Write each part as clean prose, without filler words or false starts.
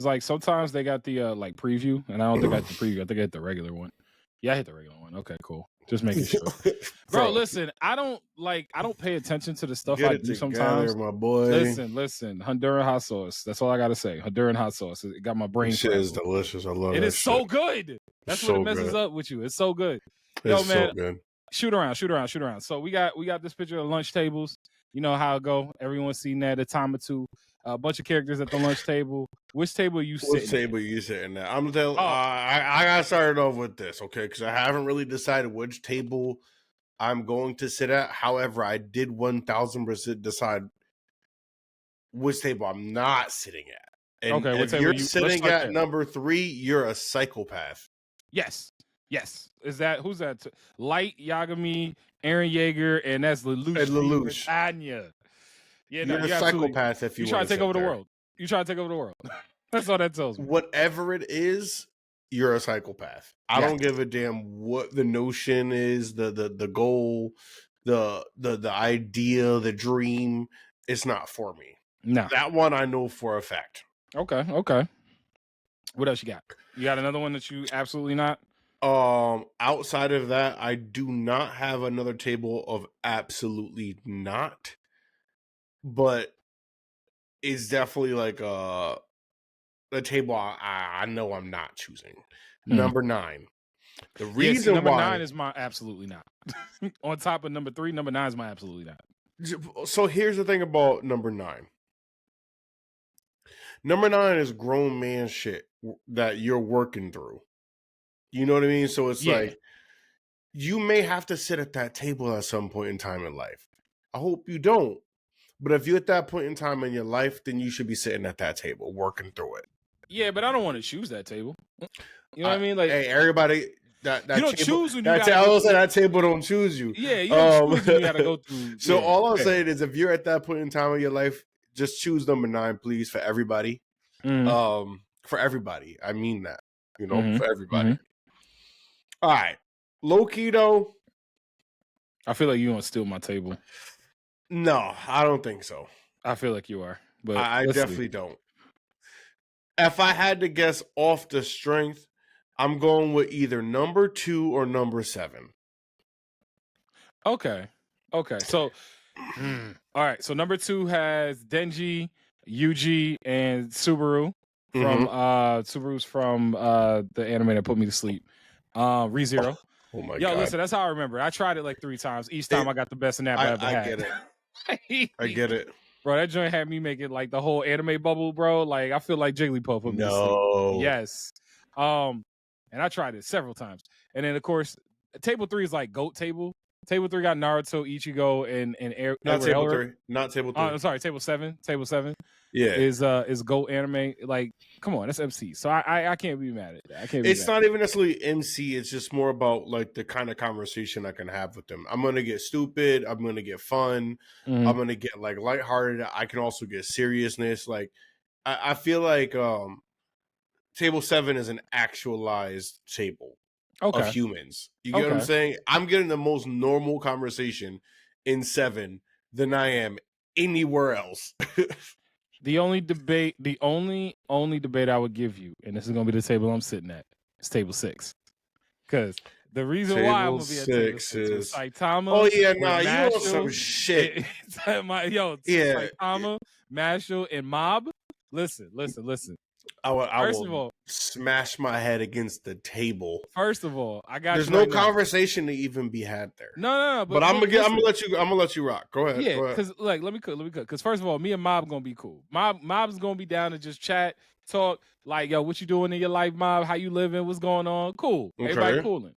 like sometimes they got the like preview, and I don't think I hit the preview. I think I hit the regular one. Yeah, I hit the regular one. Okay, cool. Just making sure. Bro, listen, I don't pay attention to the stuff I do sometimes. My boy. Listen, Honduran hot sauce. That's all I gotta say. Honduran hot sauce. It got my brain. This shit is delicious. I love it. It is so good. That's what it messes up with you. It's so good. Yo, man, so good. Shoot around. So we got this picture of lunch tables. You know how it go. Everyone's seen that a time or two. A bunch of characters at the lunch table. Which table are you sitting? Which table are you sitting at? I'm telling. I got started off with this, okay? Because I haven't really decided which table I'm going to sit at. However, I did 1,000% decide which table I'm not sitting at. And okay, if you're sitting at number 3, you're a psychopath. Yes. Is that who's that? Light Yagami, Eren Yeager, and that's Lelouch. Tanya. Yeah, you're a psychopath if you try to take over the world. You try to take over the world. That's all that tells me. Whatever it is, you're a psychopath. I don't give a damn what the notion is, the goal, the idea, the dream. It's not for me. No. That one I know for a fact. Okay. What else you got? You got another one that you absolutely not? Outside of that, I do not have another table of absolutely not. But it's definitely like a table I know I'm not choosing. Number 9. The reason number why 9 is my absolutely not. On top of number 3, number 9 is my absolutely not. So here's the thing about number 9. Number 9 is grown man shit that you're working through. You know what I mean? So it's like you may have to sit at that table at some point in time in life. I hope you don't. But if you're at that point in time in your life, then you should be sitting at that table, working through it. Yeah, but I don't want to choose that table. You know what I mean? Like, hey, everybody, that you don't table, choose when you that table don't choose you. Yeah, you don't choose when you got to go through. So all I'm saying is, if you're at that point in time in your life, just choose number 9, please, for everybody. For everybody, I mean that. You know, for everybody. All right, low key though. I feel like you want to steal my table. No, I don't think so. I feel like you are, but I definitely don't. If I had to guess off the strength, I'm going with either number 2 or number 7. Okay. So, all right. So number 2 has Denji, Yuji, and Subaru from Subaru's from the anime that put me to sleep. ReZero. Oh my god! Yo, listen, that's how I remember. I tried it like 3 times. Each time I got the best in that. I get it. I get it. Bro, that joint had me making like the whole anime bubble, bro. Like I feel like Jigglypuff put me to sleep. Yes. And I tried it several times. And then of course, table 3 is like GOAT table. Table 3 got Naruto, Ichigo, and not table 3. Not table 3. I'm sorry, table 7. Table 7. Yeah. Is GOAT anime. Like, come on, that's MC. So I can't be mad at that. It's not even necessarily MC, it's just more about like the kind of conversation I can have with them. I'm gonna get stupid, I'm gonna get fun, I'm gonna get like lighthearted. I can also get seriousness. Like I feel like table 7 is an actualized table of humans. You get what I'm saying? I'm getting the most normal conversation in 7 than I am anywhere else. The only debate I would give you, and this is gonna be the table I'm sitting at, is table 6. Because the reason why I'm gonna be at table 6 is Saitama. Oh yeah, nah, you want some shit. Saitama, Mashle, and Mob. Listen. I will smash my head against the table. First of all, there's no conversation to even be had there. No. But I'm gonna let you rock. Go ahead. Yeah, because like let me cook. Because first of all, me and Mob gonna be cool. Mob's gonna be down to just chat, talk. Like, yo, what you doing in your life, Mob? How you living? What's going on? Cool. Okay. Everybody cooling.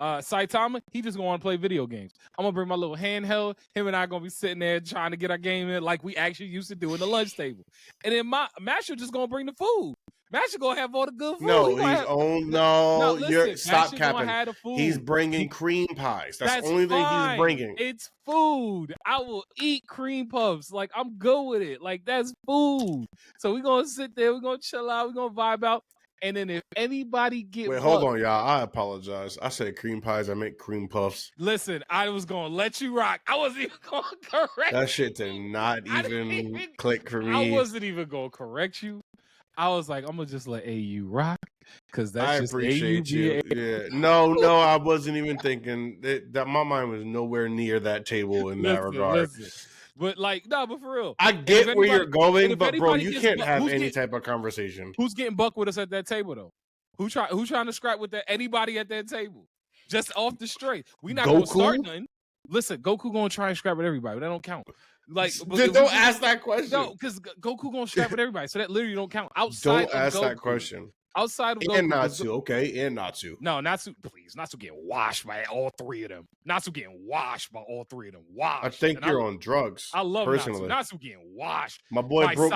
Saitama, he just gonna want to play video games. I'm gonna bring my little handheld. Him and I gonna be sitting there trying to get our game in like we actually used to do in the lunch table. And then Mashle just gonna bring the food. Mashle gonna have all the good food. Stop capping. He's bringing cream pies. That's the only thing he's bringing. It's food. I will eat cream puffs. Like I'm good with it. Like that's food. So we're gonna sit there. We're gonna chill out. We're gonna vibe out. And then if anybody hold on, y'all. I apologize. I said cream pies. I meant cream puffs. Listen, I was gonna let you rock. I wasn't even gonna correct that shit did not even click for me. I wasn't even gonna correct you. I was like, I'm gonna just let AU rock because that's I just appreciate AU you. Yeah, no, I wasn't even thinking that my mind was nowhere near that table in that regard. Listen. But like, no, but for real, I get where you're going, but bro, you gets can't have any type of conversation. Who's getting buck with us at that table though? Who's trying to scrap with that? Anybody at that table? Just off the straight. We not gonna start nothing. Listen, Goku gonna try and scrap with everybody, but that don't count. Like, don't ask that question. No, because Goku gonna scrap with everybody, so that literally don't count. Outside don't ask Goku, that question. Outside of and Goku, Natsu, okay, and Natsu. No, Natsu, please. Natsu getting washed by all three of them. Natsu getting washed by all three of them. Washed. I think you're on drugs. I love personally. Natsu getting washed. My boy by broke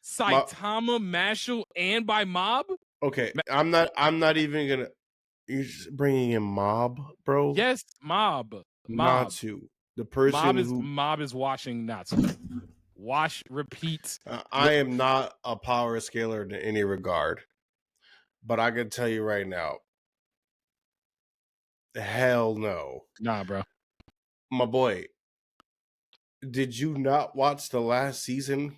Saitama, Mashle, and by Mob. Okay, I'm not even gonna. You're just bringing in Mob, bro. Yes, Mob. Natsu, the person Mob is washing Natsu. Wash, repeat. I am not a power scaler in any regard, but I can tell you right now, hell no. Nah, bro. My boy, did you not watch the last season?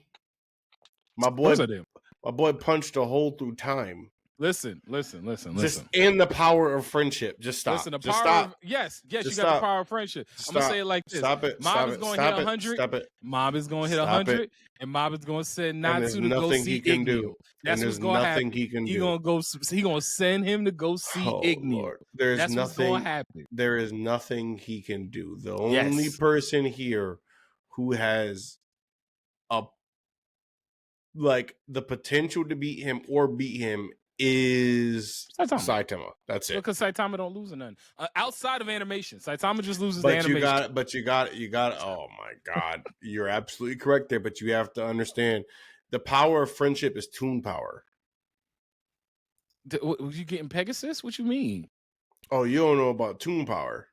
My boy punched a hole through time. Listen. Just in the power of friendship. Just stop. Listen, just stop. Yes, you got the power of friendship. I'm gonna say it like this. Stop it. Mob is gonna hit 100. Stop it. Mob is gonna hit 100, and Mob is gonna send Natsu to go see Igneal. That's what's gonna happen. He gonna send him to go see Igneal. That's what's gonna happen. There is nothing he can do. The only person here who has the potential to beat him is Saitama. That's it. Because Saitama don't lose none. Outside of animation, Saitama just loses the animation. You got it. Oh my God. You're absolutely correct there, but you have to understand the power of friendship is toon power. Was you getting Pegasus? What you mean? Oh, you don't know about toon power.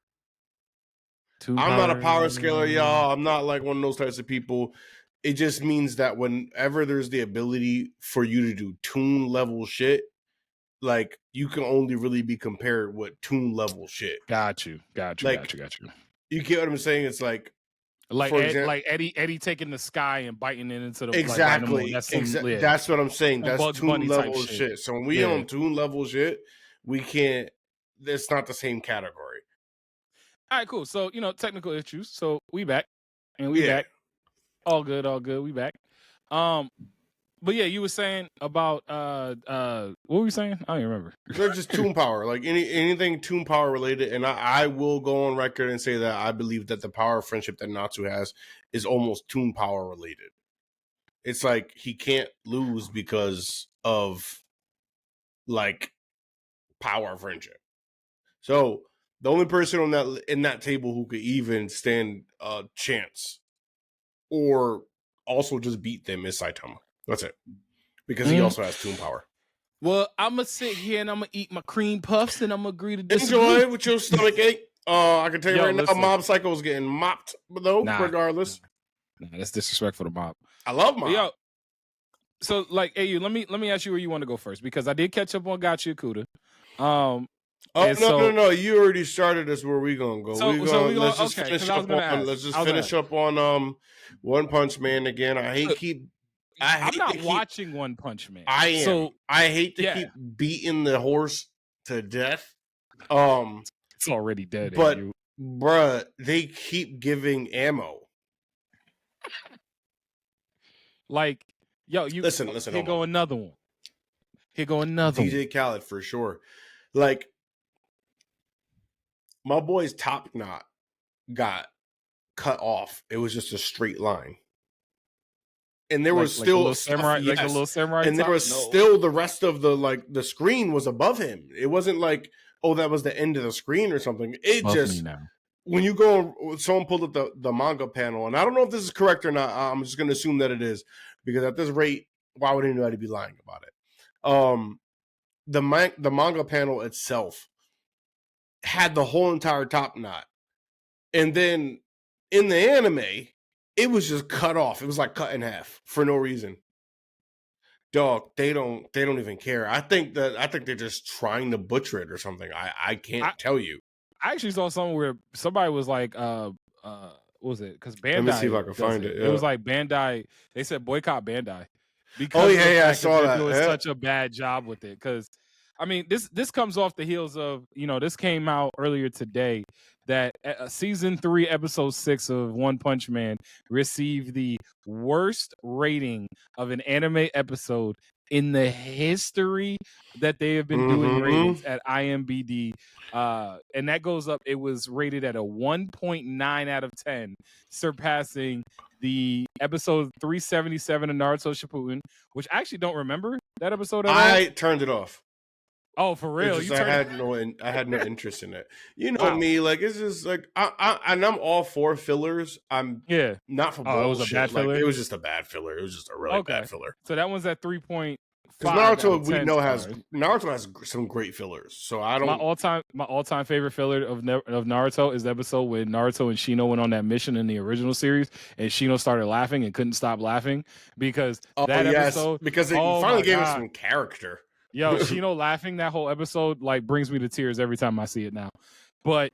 I'm not a power scaler, y'all. I'm not like one of those types of people. It just means that whenever there's the ability for you to do toon level shit, like you can only really be compared with toon level shit. Got you. You get what I'm saying? It's like Eddie taking the sky and biting it into the exactly. That's what I'm saying. That's toon level shit. So when we on toon level shit, we can't. It's not the same category. All right, cool. So technical issues. So we back and we back. All good. We back. But yeah, you were saying about what were you saying? I don't even remember. They're just toon power, like anything toon power related. And I will go on record and say that I believe that the power of friendship that Natsu has is almost toon power related. It's like he can't lose because of like power of friendship. So the only person in that table who could even stand a chance or also just beat them is Saitama. That's it. Because he also has toon power. Well, I'm going to sit here and I'm going to eat my cream puffs and I'm going to agree to disagree. Enjoy it with your stomach ache. I can tell you now, Mob Psycho is getting mopped, though, regardless. Nah, that's disrespectful to Mob. I love Mob. Yo, so, like, AU, let me ask you where you want to go first, because I did catch up on Gotcha Akuda. No. You already started us where we gonna go. Let's just finish up on One Punch Man again. I'm not watching One Punch Man. I am. So, I hate to keep beating the horse to death. It's already dead. But bruh, they keep giving ammo. Like, yo, you listen. Here go another one. DJ Khaled for sure. Like, my boy's top knot got cut off. It was just a straight line. And there was still a little samurai, and there was still the rest of the screen was above him. It wasn't like, oh, that was the end of the screen or something. It just when you go, someone pulled up the manga panel, and I don't know if this is correct or not. I'm just going to assume that it is, because at this rate, why would anybody be lying about it? The manga panel itself had the whole entire top knot, and then in the anime, it was just cut off. It was like cut in half for no reason. Dog, they don't even care. I think they're just trying to butcher it or something. I can't tell you. I actually saw something where somebody was like, what was it? Because Bandai. Let me see if I can find it. Yeah. It was like Bandai. They said boycott Bandai because of the I fact saw that that. they're doing such a bad job with it. Because I mean, this comes off the heels of, this came out earlier today that season 3, episode 6 of One Punch Man received the worst rating of an anime episode in the history that they have been doing ratings at IMDb. And that goes up. It was rated at a 1.9 out of 10, surpassing the episode 377 of Naruto Shippuden, which I actually don't remember that episode at all. I turned it off. Oh, for real? I had no interest in it. You know me, like it's just like I'm all for fillers. I'm not for bullshit. It was a bad filler. Like, it was just a bad filler. It was just a really bad filler. So that one's at 3.5. Because Naruto has some great fillers. So I don't. My all time favorite filler of Naruto is the episode when Naruto and Shino went on that mission in the original series, and Shino started laughing and couldn't stop laughing because episode because it finally gave us some character. Yo, Shino laughing that whole episode like brings me to tears every time I see it now. But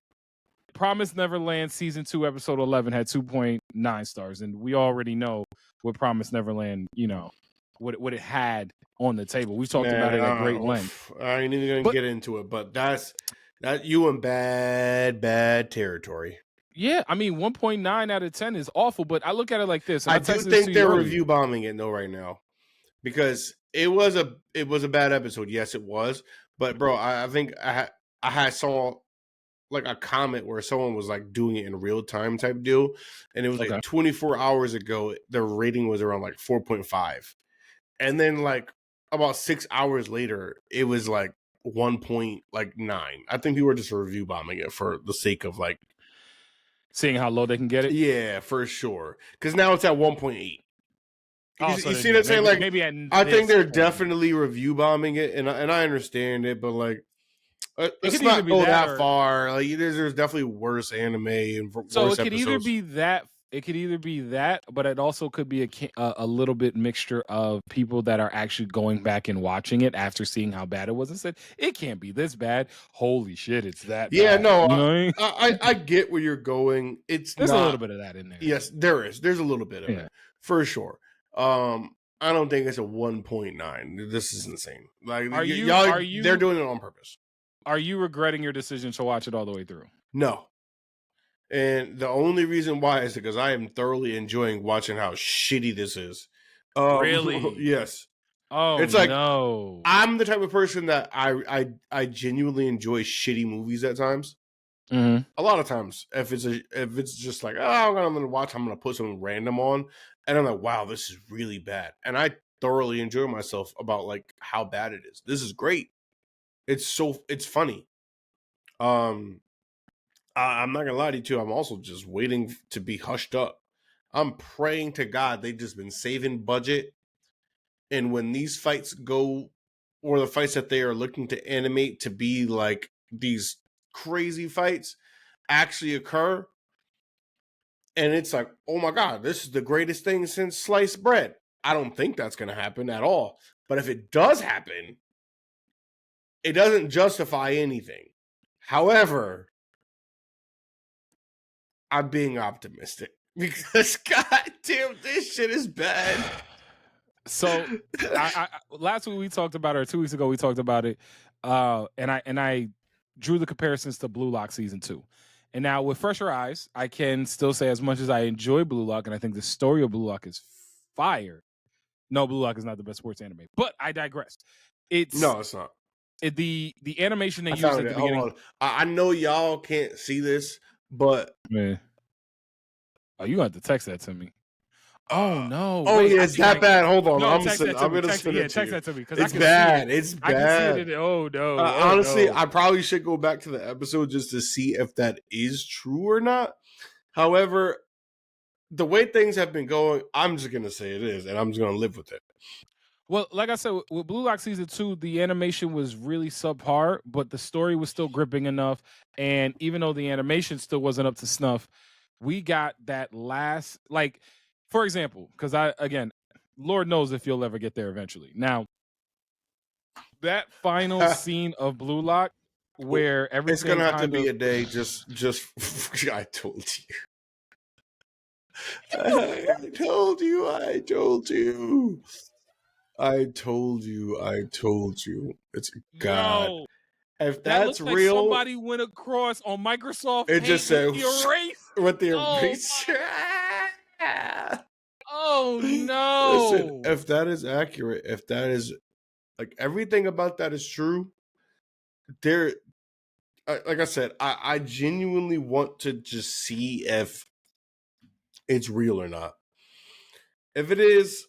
Promised Neverland season 2 episode 11 had 2.9 stars, and we already know what Promised Neverland, what it had on the table. We've talked about it at great length. I ain't even gonna get into it, but that you in bad territory. Yeah, I mean 1.9 out of 10 is awful, but I look at it like this. I do think they're review bombing it though right now, because it was a bad episode. Yes, it was. But bro, I think I saw like a comment where someone was like doing it in real time type deal, and it was like 24 hours ago. The rating was around like 4.5, and then like about 6 hours later, it was like 1.9. I think people were just review bombing it for the sake of like seeing how low they can get it. Yeah, for sure. Because now it's at 1.8. Oh, you see what I'm saying? Like, I think they're definitely review bombing it, and I understand it, but like, let's not go that far. Like, there's definitely worse anime and worse episodes. It could either be that. It could either be that, but it also could be a little bit mixture of people that are actually going back and watching it after seeing how bad it was and said, it can't be this bad. Holy shit, it's that bad. Yeah, no, I get where you're going. There's a little bit of that in there. Yes, there is. There's a little bit of it, for sure. I don't think it's a 1.9. This is insane. Like, they're doing it on purpose. Are you regretting your decision to watch it all the way through? No. And the only reason why is because I am thoroughly enjoying watching how shitty this is. Really? Yes. Oh, it's like, no. I'm the type of person that I genuinely enjoy shitty movies at times. Mm-hmm. A lot of times, if it's just like, I'm gonna watch, I'm gonna put something random on, and I'm like, wow, this is really bad, and I thoroughly enjoy myself about like how bad it is. This is great. It's funny. I'm not gonna lie to you too. I'm also just waiting to be hushed up. I'm praying to God they've just been saving budget, and when these fights go, or the fights that they are looking to animate to be like these crazy fights actually occur, and it's like, oh my God, this is the greatest thing since sliced bread. I don't think that's gonna happen at all. But if it does happen, it doesn't justify anything. However, I'm being optimistic because goddamn, this shit is bad. So last week we talked about it, or 2 weeks ago we talked about it, and I drew the comparisons to Blue Lock season 2. And now with fresher eyes, I can still say, as much as I enjoy Blue Lock, and I think the story of Blue Lock is fire. No, Blue Lock is not the best sports anime, but I digress. No, it's not. The animation they used at the beginning. I know y'all can't see this, but man, you got to text that to me. Oh no! Oh wait, yeah, it's that bad. Hold on, I'm text gonna send it to text you. that to me because it's bad. It's bad. I can see it. Oh no! Honestly, no. I probably should go back to the episode just to see if that is true or not. However, the way things have been going, I'm just gonna say it is, and I'm just gonna live with it. Well, like I said, with Blue Lock season 2, the animation was really subpar, but the story was still gripping enough. And even though the animation still wasn't up to snuff, we got that last, like, for example, because Lord knows if you'll ever get there eventually. Now, that final scene of Blue Lock where everything it's gonna have to be a day. Just I told you. I told you. I told you. It's God. Yo, If that that's looks like real, somebody went across on Microsoft it Paint just said with the erase. with the Oh, erase. oh Listen, no. if that is accurate, if that is like everything about that is true, there, like I said, I genuinely want to just see if it's real or not. If it is,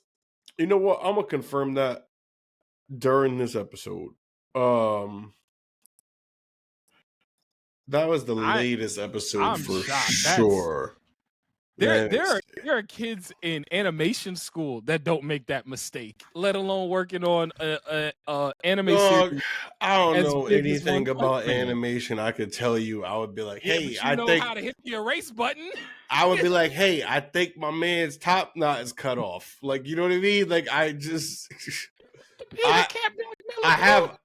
you know what? I'm gonna confirm that during this episode. That was the latest episode I'm for shocked. sure. There are kids in animation school that don't make that mistake, let alone working on a anime series I don't as know big as One anything Punch about Man. animation. I could tell you, I would be like, Yeah, hey, but you I know think how to hit the erase button. I would be like, hey, I think my man's top knot is cut off. Like, you know what I mean? Like, I just, I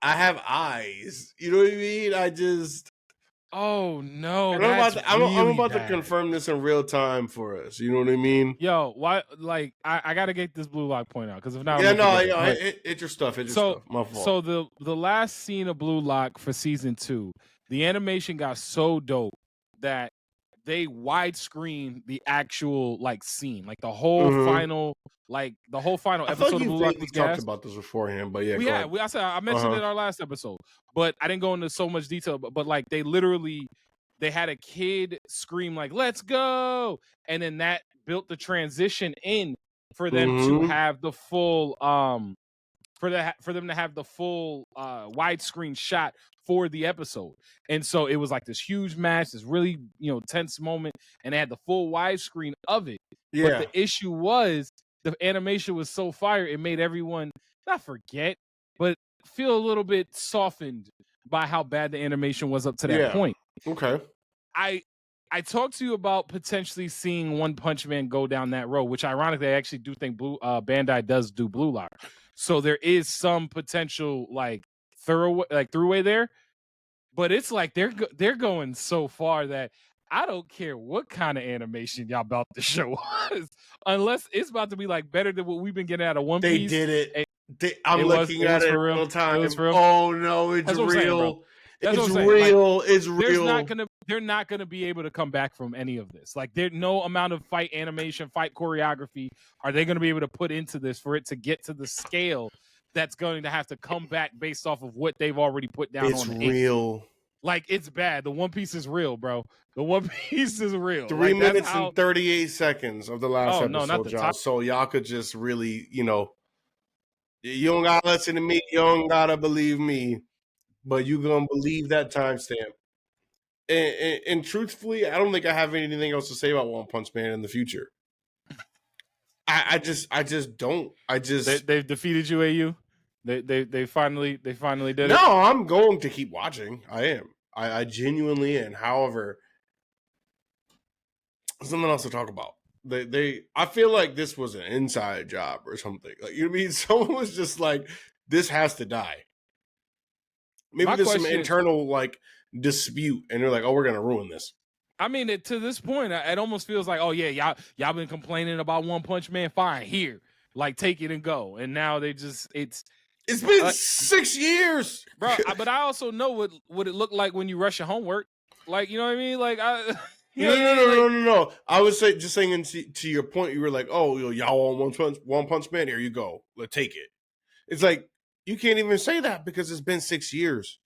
have eyes. You know what I mean? I just. Oh no, And that's I'm really about bad. to confirm this in real time for us. You know what I mean? Yo, why? Like, I gotta get this Blue Lock point out because if not, Yeah, no, it's your stuff. It's your stuff. My fault. So the last scene of Blue Lock for season 2, the animation got so dope that they widescreen the actual like scene, like the whole final, I episode thought of you Blue Lock vaguely was talked gas. about this beforehand, but yeah, I mentioned it in our last episode, but I didn't go into so much detail. But like they had a kid scream like "Let's go," and then that built the transition in for them to have the full for them to have the full widescreen shot for the episode. And so it was like this huge match, this really, tense moment, and they had the full widescreen of it. Yeah. But the issue was the animation was so fire, it made everyone not forget, but feel a little bit softened by how bad the animation was up to that point. Okay. I talked to you about potentially seeing One Punch Man go down that road, which ironically I actually do think Bandai does do Blue Lock. So there is some potential like throughway there, but it's like they're going so far that I don't care what kind of animation y'all about to show us, unless it's about to be like better than what we've been getting out of One Piece. They did it. I'm looking at it all the time. Oh no, it's real. It's real. Like, it's real. They're not gonna be able to come back from any of this. Like, there's no amount of fight animation, fight choreography are they gonna be able to put into this for it to get to the scale that's going to have to come back based off of what they've already put down on the real. ink. Like, it's bad. The One Piece is real, bro. The One Piece is real. 3 minutes and 38 seconds of the last episode, y'all. So y'all could just really, you don't gotta listen to me. You don't gotta believe me. But you gonna believe that timestamp. And truthfully, I don't think I have anything else to say about One Punch Man in the future. I just don't. They've defeated you, AU. They finally did it. No, I'm going to keep watching. I am. I genuinely am. However, something else to talk about. I feel like this was an inside job or something. Like, you know what I mean? Someone was just like, this has to die. Maybe there's some internal like dispute, and they're like, "Oh, we're gonna ruin this." I mean, to this point, it almost feels like, "Oh yeah, y'all been complaining about One Punch Man. Fine, here, like take it and go." And now they just it's been 6 years, bro. But I also know what it looked like when you rush your homework. Like, you know what I mean? Like No. I was just saying to your point. You were like, "Oh, y'all want One Punch Man? Here you go. Let's take it." It's like, you can't even say that because it's been 6 years.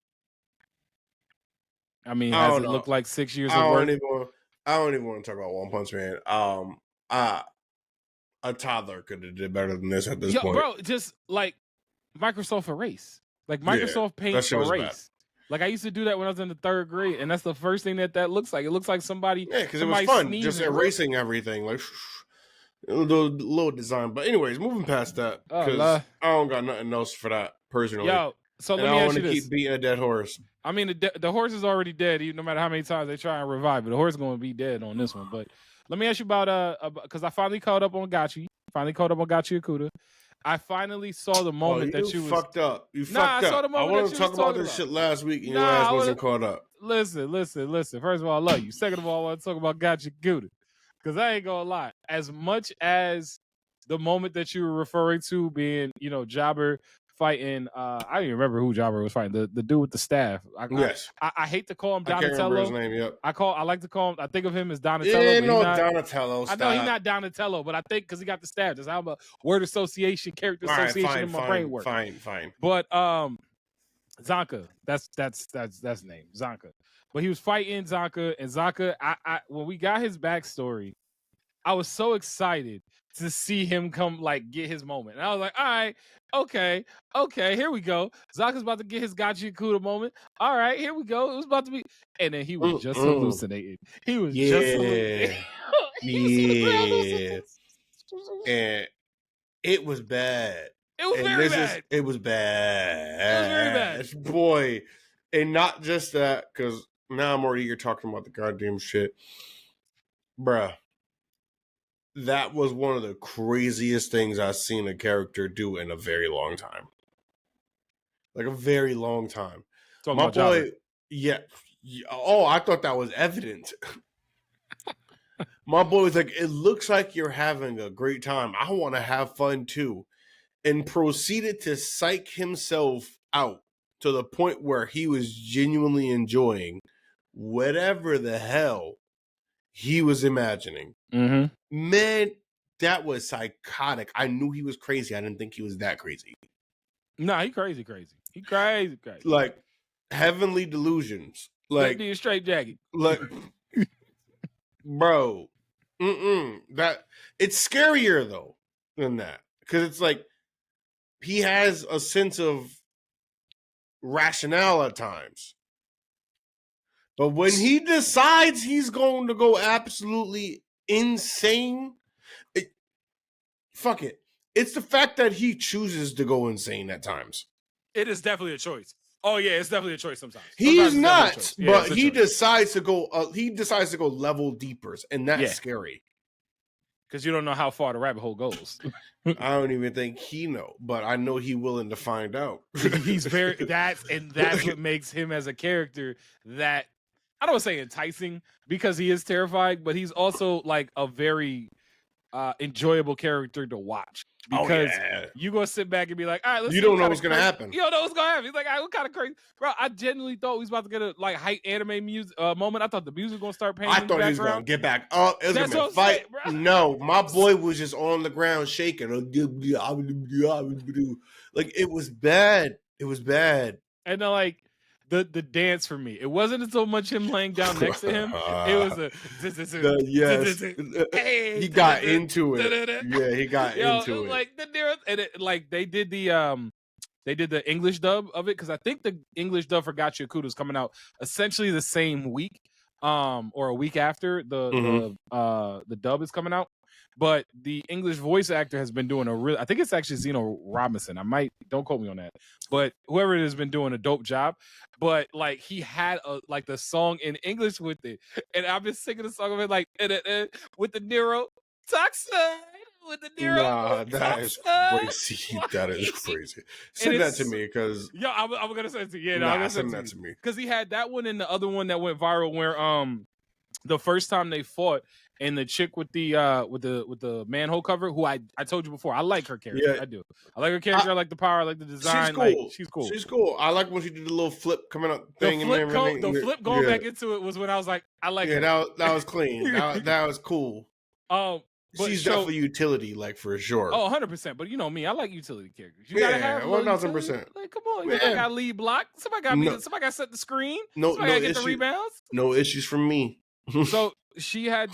I mean, has it looked like 6 years of work? I don't even want to talk about One Punch Man. A toddler could have did better than this at this point. Bro, just like Microsoft Erase. Like Microsoft Paint Erase. Like, I used to do that when I was in the 3rd grade, and that's the first thing that looks like. It looks like somebody. Yeah, because it was fun, just erasing everything. Like, a little design. But anyways, moving past that, because I don't got nothing else for that personally. So let me ask you this. Keep beating a dead horse. I mean, the horse is already dead. No matter how many times they try and revive it, the horse is going to be dead on this one. But let me ask you about because I finally caught up on Gachi. Akuda. I finally saw the moment that you fucked up. You fucked up. Saw the moment I wanted to talk about this shit last week, and your ass wasn't caught up. Listen. First of all, I love you. Second of all, I want to talk about Gachi Akuda. Because I ain't gonna lie, as much as the moment that you were referring to being, Jobber fighting. I don't even remember who Jobber was fighting. The dude with the staff. Yes. I hate to call him I can't remember his name. Yep. I like to call him. I think of him as Donatello. Yeah, but no, Donatello. I know he's not Donatello, but I think because he got the staff. That's how I'm a word association, character association in my brain works. Fine. But Zonka, that's the name, Zonka. But he was fighting Zonka, and Zonka. I when we got his backstory, I was so excited to see him come, like, get his moment. And I was like, all right, okay, here we go. Zonka's about to get his Gachi Kuda moment. All right, here we go. It was about to be. And then he was just hallucinating. He was just hallucinating. Yeah. And it was bad. It was very bad. It was bad. It was very bad. Boy. And not just that, because now I'm already here talking about the goddamn shit. Bruh. That was one of the craziest things I've seen a character do in a very long time. Like a very long time. Talking My about boy, Jobber. yeah. Oh, I thought that was evident. My boy was like, it looks like you're having a great time. I want to have fun too. And proceeded to psych himself out to the point where he was genuinely enjoying whatever the hell he was imagining. Mm-hmm. Man, that was psychotic. I knew he was crazy. I didn't think he was that crazy. Nah, he crazy. He crazy. Like heavenly delusions. Like do straight jacket. Like, bro, that it's scarier though than that, because it's like he has a sense of rationale at times. But when he decides he's going to go absolutely insane, fuck it. It's the fact that he chooses to go insane at times. It is definitely a choice. Oh yeah, it's definitely a choice sometimes. He's nuts, but he decides to go. He decides to go level deeper, and that's scary. Because you don't know how far the rabbit hole goes. I don't even think he know, but I know he's willing to find out. He's very that's what makes him as a character that I don't want to say enticing, because he is terrifying, but he's also like a very enjoyable character to watch. Because you gonna sit back and be like, all right, let's. You don't know what's gonna happen. You don't know what's gonna happen. He's like, all right, what kind of crazy, bro? I genuinely thought we was about to get a like hype anime music moment. I thought the music was gonna start playing. I thought he was gonna get back up. It was gonna fight. Saying, no, my boy was just on the ground shaking. Like it was bad. It was bad. And then like the dance for me, it wasn't so much him laying down next to him. It was he got into it. Yeah, he got into it. Like like they did the English dub of it, because I think the English dub for Gachi Akuda is coming out essentially the same week, or a week after the dub is coming out. But the English voice actor has been doing I think it's actually Zeno Robinson. Don't quote me on that. But whoever it has been doing a dope job. But like he had the song in English with it. And I've been singing the song of it like with the Nero Toxin. With the Nero. Nah, that is crazy. That is crazy. Send that to me, because I'm gonna send it to you. Yeah, no, send that to me. Because he had that one and the other one that went viral where the first time they fought, and the chick with the manhole cover, who I told you before, I like her character. Yeah. I do. I like her character. I like the power. I like the design. She's cool. She's cool. I like when she did the little flip coming up thing. The flip going back into it was when I was like, I like her. That was clean. that was cool. She's definitely utility, like, for sure. Oh, 100%. But you know me, I like utility characters. You gotta have 1,000%. Like, come on, you gotta lead block. Somebody got set the screen. Somebody gotta get the rebounds. No issues from me. So she had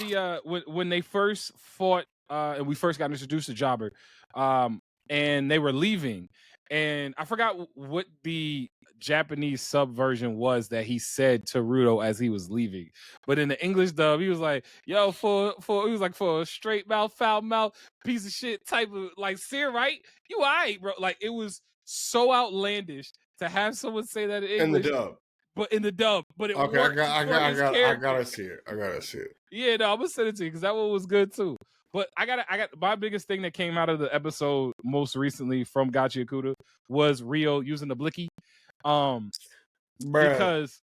when they first fought, and we first got introduced to Jobber, and they were leaving, and I forgot what the Japanese sub version was that he said to Rudo as he was leaving, but in the English dub he was like, yo, for a straight mouth, foul mouth, piece of shit type of like seer, right? You alright, bro. Like it was so outlandish to have someone say that in English. In the dub, but it okay. worked. I gotta see it. Yeah, no, I'm gonna send it to you because that one was good too. But I got my biggest thing that came out of the episode most recently from Gachi Akuda was Riyo using the blicky. Because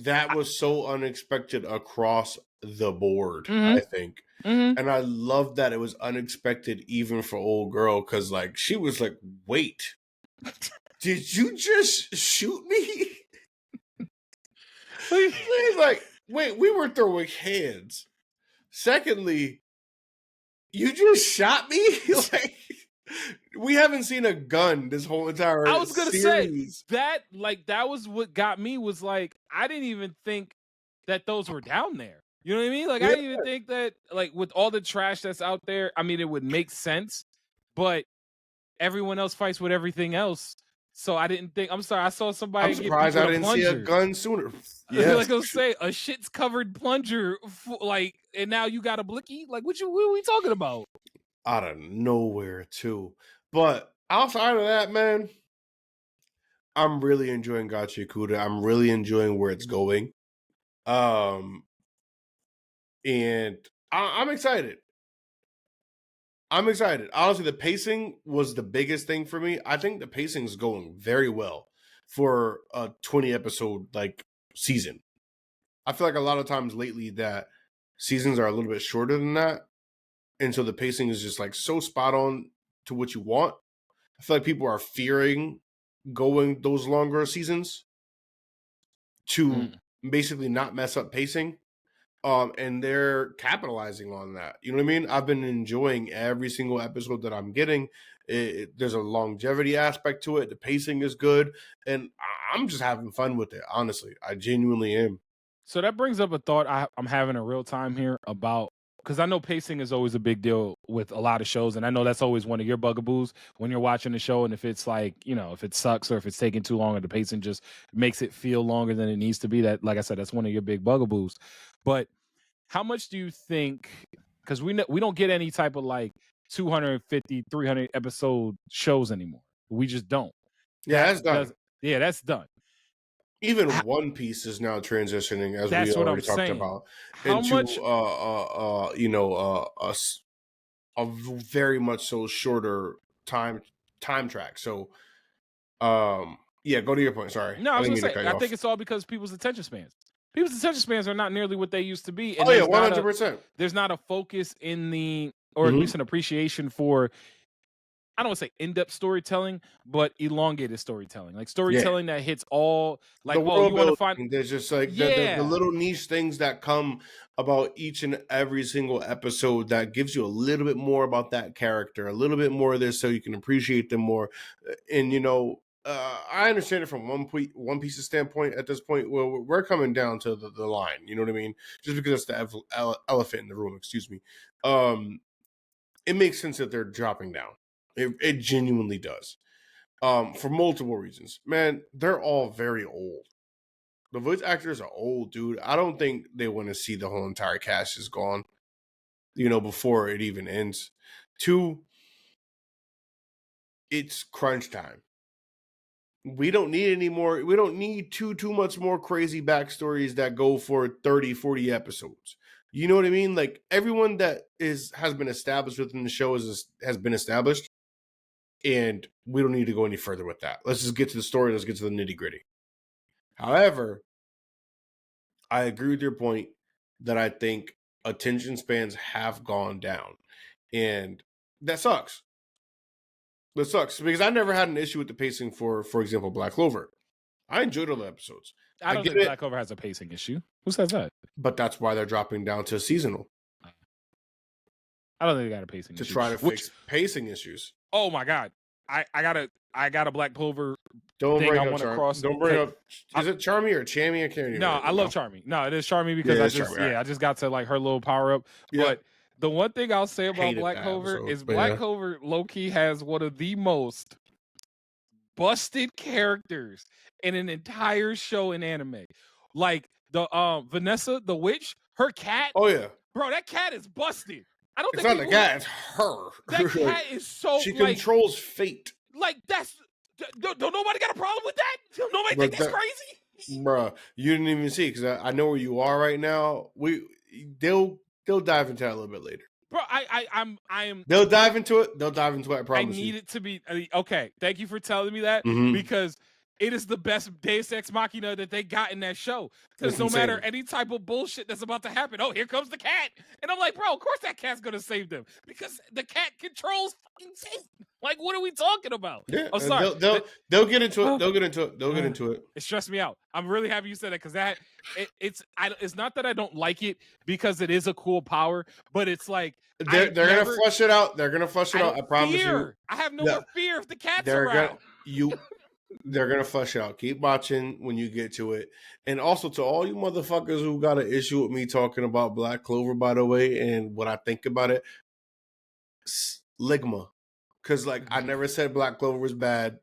that was so unexpected across the board, I think. And I love that it was unexpected even for old girl, because like she was like, wait, did you just shoot me? He's like, wait, we were throwing hands. Secondly, you just shot me? Like, we haven't seen a gun this whole entire I was gonna series. say that was what got me, was like, I didn't even think that those were down there. You know what I mean? Like, I didn't even think that, like, with all the trash that's out there, I mean, it would make sense, but everyone else fights with everything else. So I didn't think. I'm sorry. I saw somebody. I'm surprised I didn't see a gun sooner. Yeah, like I was saying, a shit's covered plunger, like, and now you got a blicky. Like, what are we talking about? Out of nowhere too. But outside of that, man, I'm really enjoying Gacha Kuda. I'm really enjoying where it's going. And I'm excited. I'm excited. Honestly, the pacing was the biggest thing for me. I think the pacing is going very well for a 20 episode like season. I feel like a lot of times lately that seasons are a little bit shorter than that. And so the pacing is just like so spot on to what you want. I feel like people are fearing going those longer seasons to basically not mess up pacing. And they're capitalizing on that. You know what I mean? I've been enjoying every single episode that I'm getting. There's a longevity aspect to it. The pacing is good. And I'm just having fun with it, honestly. I genuinely am. So that brings up a thought I'm having a real time here about, because I know pacing is always a big deal with a lot of shows, and I know that's always one of your bugaboos when you're watching the show, and if it's like, you know, if it sucks or if it's taking too long or the pacing just makes it feel longer than it needs to be, that, like I said, that's one of your big bugaboos. But how much do you think, because we don't get any type of like 250, 300 episode shows anymore. We just don't. Yeah, that's done. That's done. Even One Piece is now transitioning, as we already talked about, into a very much so shorter time track. So, yeah, go to your point. Sorry. No, I was gonna say, I think it's all because people's attention spans. People's attention spans are not nearly what they used to be. And 100%. There's not a focus in or at least an appreciation for, I don't want to say in-depth storytelling, but elongated storytelling, like storytelling that hits all, like, you want to find. There's just like the little niche things that come about each and every single episode that gives you a little bit more about that character, a little bit more of this, so you can appreciate them more. And I understand it from One Piece's standpoint at this point. Well, we're coming down to the line. You know what I mean? Just because that's the elephant in the room. Excuse me. It makes sense that they're dropping down. It genuinely does. For multiple reasons. Man, they're all very old. The voice actors are old, dude. I don't think they want to see the whole entire cast is gone, before it even ends. 2, it's crunch time. We don't need any more. We don't need too much more crazy backstories that go for 30, 40 episodes. You know what I mean? Like, everyone that has been established within the show has been established. And we don't need to go any further with that. Let's just get to the story. Let's get to the nitty gritty. However, I agree with your point that I think attention spans have gone down. And that sucks. That sucks, because I never had an issue with the pacing for example, Black Clover. I enjoyed all the episodes. I don't think Black Clover has a pacing issue. Who says that? But that's why they're dropping down to seasonal. I don't think they got a pacing issue. To try to fix pacing issues. Oh my God. I got a Black Clover thing I want to cross. Don't bring up. Is it Charmy or Chammy? I can't remember. No, I love Charmy. No, it is Charmy because I just got to like her little power up. Yeah. But the one thing I'll say about Black Clover is Black Clover low-key has one of the most busted characters in an entire show in anime. Like the Vanessa the witch, her cat. Oh yeah. Bro, that cat is busted. I don't think it's not the cat, it's her. That cat is so she controls fate. Like, don't nobody got a problem with that? Don't nobody think that's crazy? Bruh, you didn't even see, because I know where you are right now. They'll dive into that a little bit later. Bro, I'm. They'll dive into it. I promise. I need it to be okay. Thank you for telling me that, because it is the best Deus Ex Machina that they got in that show. Because no matter any type of bullshit that's about to happen, oh, here comes the cat. And I'm like, bro, of course that cat's going to save them. Because the cat controls fucking Satan. Like, what are we talking about? Yeah, I'm sorry. They'll get into it. They'll get into it. It stressed me out. I'm really happy you said that because it's not that I don't like it because it is a cool power, but it's like they're gonna flush it out. They're gonna flush it out. I promise you. I have no more fear if the cat's around. They're gonna flush it out. Keep watching when you get to it. And also to all you motherfuckers who got an issue with me talking about Black Clover, by the way, and what I think about it, Ligma. Because I never said Black Clover was bad.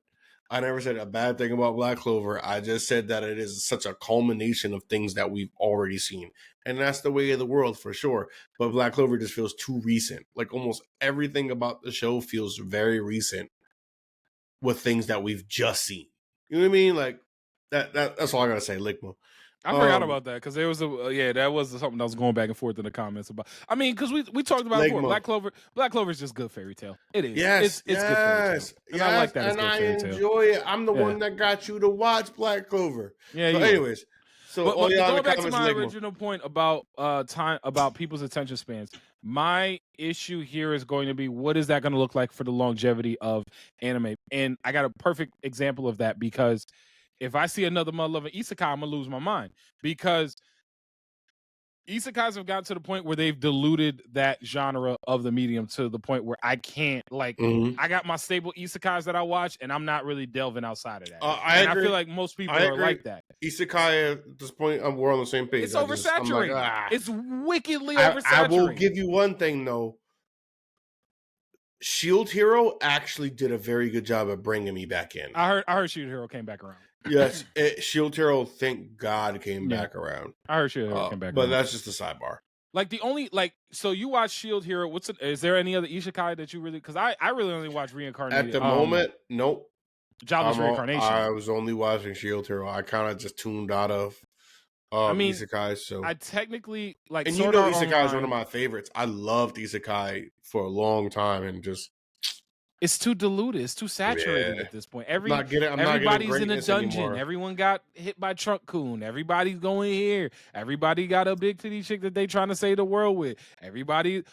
I never said a bad thing about Black Clover. I just said that it is such a culmination of things that we've already seen. And that's the way of the world for sure. But Black Clover just feels too recent. Like almost everything about the show feels very recent with things that we've just seen. You know what I mean? Like that's all I gotta say, Ligma. I forgot about that because there was that was something that was going back and forth in the comments about. I mean, because we talked about it before. Black Clover is just good fairy tale. It is. Yes, it's good fairy tale. And I like that. And I enjoy it. I'm the one that got you to watch Black Clover. Yeah. So anyways, but going back to my original point about about people's attention spans. My issue here is going to be what is that going to look like for the longevity of anime? And I got a perfect example of that because if I see another mother-loving isekai, I'm going to lose my mind because isekais have gotten to the point where they've diluted that genre of the medium to the point where I can't, I got my stable isekais that I watch, and I'm not really delving outside of that. I feel like most people are like that. Isekai, at this point, we're on the same page. It's oversaturated. It's wickedly oversaturated. I will give you one thing, though. Shield Hero actually did a very good job of bringing me back in. I heard Shield Hero came back around. Yes, Shield Hero, thank God, came back around. I heard Shield Hero came back but around. That's just a sidebar. Like the only so you watch Shield Hero. Is there any other isekai that you really? Because I really only watch Reincarnation. At the moment, nope. Jobless Reincarnation. I was only watching Shield Hero. I kind of just tuned out of isekais. So I technically and isekai is one of my favorites. I loved isekai for a long time, and just it's too diluted. It's too saturated at this point. Everybody's in a dungeon. Anymore. Everyone got hit by Trunk Coon. Everybody's going here. Everybody got a big titty chick that they trying to save the world with. Everybody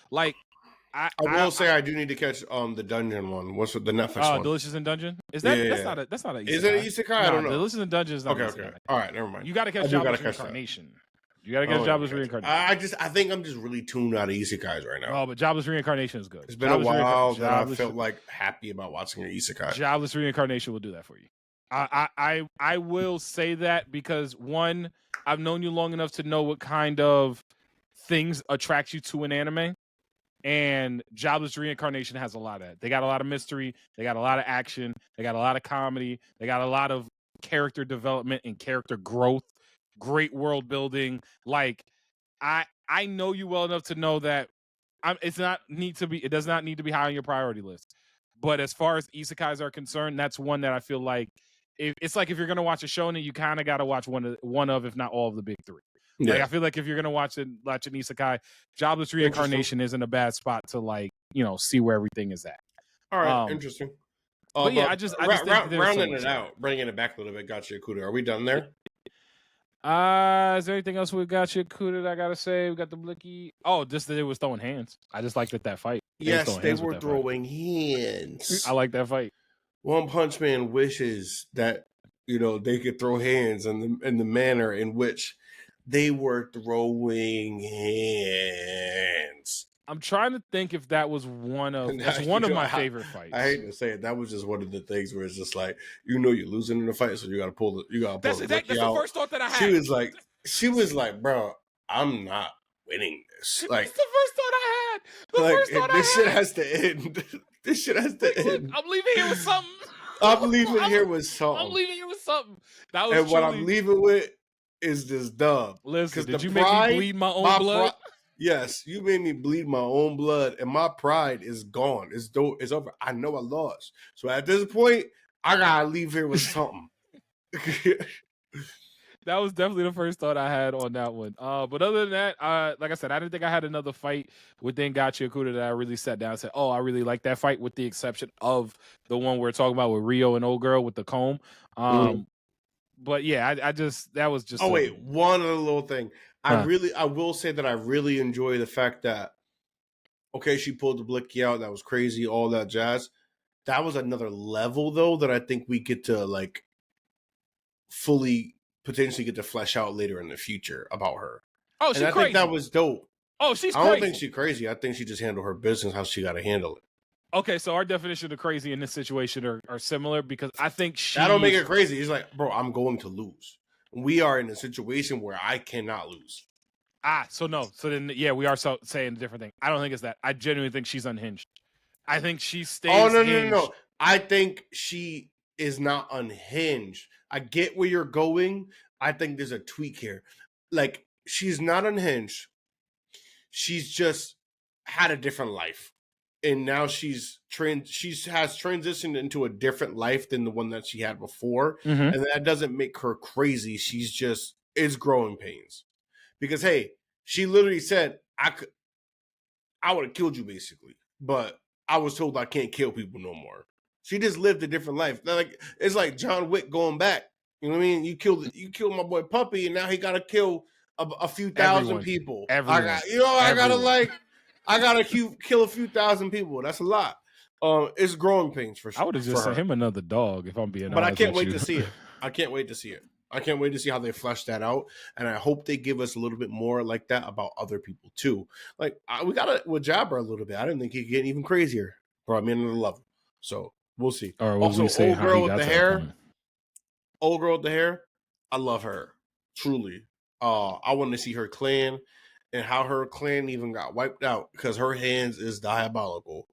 I will say I do need to catch the dungeon one. What's the Netflix one? Delicious in Dungeon? Is that that's not an isekai. Is it an isekai? I don't know. Delicious in Dungeon is not okay. All right, never mind. You got to catch Jobless Reincarnation. You got to catch Jobless Reincarnation. I think I'm just really tuned out of isekais right now. Oh, but Jobless Reincarnation is good. It's been a while that I felt happy about watching an isekai. Jobless Reincarnation will do that for you. I will say that because one, I've known you long enough to know what kind of things attract you to an anime. And Jobless Reincarnation has a lot of that. They got a lot of mystery. They got a lot of action. They got a lot of comedy. They got a lot of character development and character growth. Great world building. I know you well enough to know that it does not need to be high on your priority list. But as far as isekais are concerned, that's one that I feel like if you're gonna watch a shonen, you kind of got to watch one of, if not all of the big three. Yeah. I feel like if you're gonna watch an isekai, Jobless Reincarnation isn't a bad spot to see where everything is at. All right, interesting. But yeah, I just rounding it out, bringing it back a little bit. Gacha Yakuta. Are we done there? Is there anything else we got Yakuta that I gotta say? We got the Blicky. Oh, just that it was throwing hands. I just liked that fight. Yes, they were throwing hands. I like that fight. One Punch Man wishes that they could throw hands in the manner in which they were throwing hands. I'm trying to think if that was one of my favorite fights. I hate to say it, that was just one of the things where it's just you're losing in the fight, so you gotta pull That's the first thought that I had. She was like, bro, I'm not winning this. That's the first thought I had. This shit has to end. This shit has to end. I'm leaving here with something. I'm leaving here with something. That was what I'm leaving with is this dub. Listen, did you make me bleed my own blood? Yes, you made me bleed my own blood, and my pride is gone. It's over. I know I lost. So at this point, I gotta leave here with something. That was definitely the first thought I had on that one. But other than that, like I said, I didn't think I had another fight within Gacha Yakuta that I really sat down and said, oh, I really like that fight, with the exception of the one we're talking about with Riyo and Old Girl with the comb. But yeah, I just that was just. Oh wait, one other little thing. I will say that I really enjoy the fact that she pulled the blicky out. That was crazy, all that jazz. That was another level though that I think we get to like fully potentially get to flesh out later in the future about her. Oh, she's crazy. Think that was dope. Oh, she's crazy. I don't think she's crazy. I think she just handled her business how she got to handle it. Okay, so our definition of crazy in this situation are similar because I think that don't make it crazy. He's like, bro, I'm going to lose. We are in a situation where I cannot lose. So no. So then, yeah, we are saying a different thing. I don't think it's that. I genuinely think she's unhinged. I think she stays. Oh no. I think she is not unhinged. I get where you're going. I think there's a tweak here. Like, she's not unhinged. She's just had a different life. And now she has transitioned into a different life than the one that she had before. Mm-hmm. And that doesn't make her crazy. She's just, it's growing pains. Because, hey, she literally said, I would have killed you basically. But I was told I can't kill people no more. She just lived a different life. Like, it's like John Wick going back. You know what I mean? You killed my boy Puppy, and now he got to kill a few thousand people. Everyone. I gotta kill a few thousand people. That's a lot. It's growing pains for sure. I would have just sent him another dog if I'm being honest. But I can't wait to see it. I can't wait to see it. I can't wait to see how they flesh that out, and I hope they give us a little bit more like that about other people too. Like we got it with Jabra a little bit. I didn't think he could get even crazier. Brought me another level, so we'll see. Or also, old girl with the hair. Old girl with the hair. I love her truly. I want to see her clan and how her clan even got wiped out because her hands is diabolical.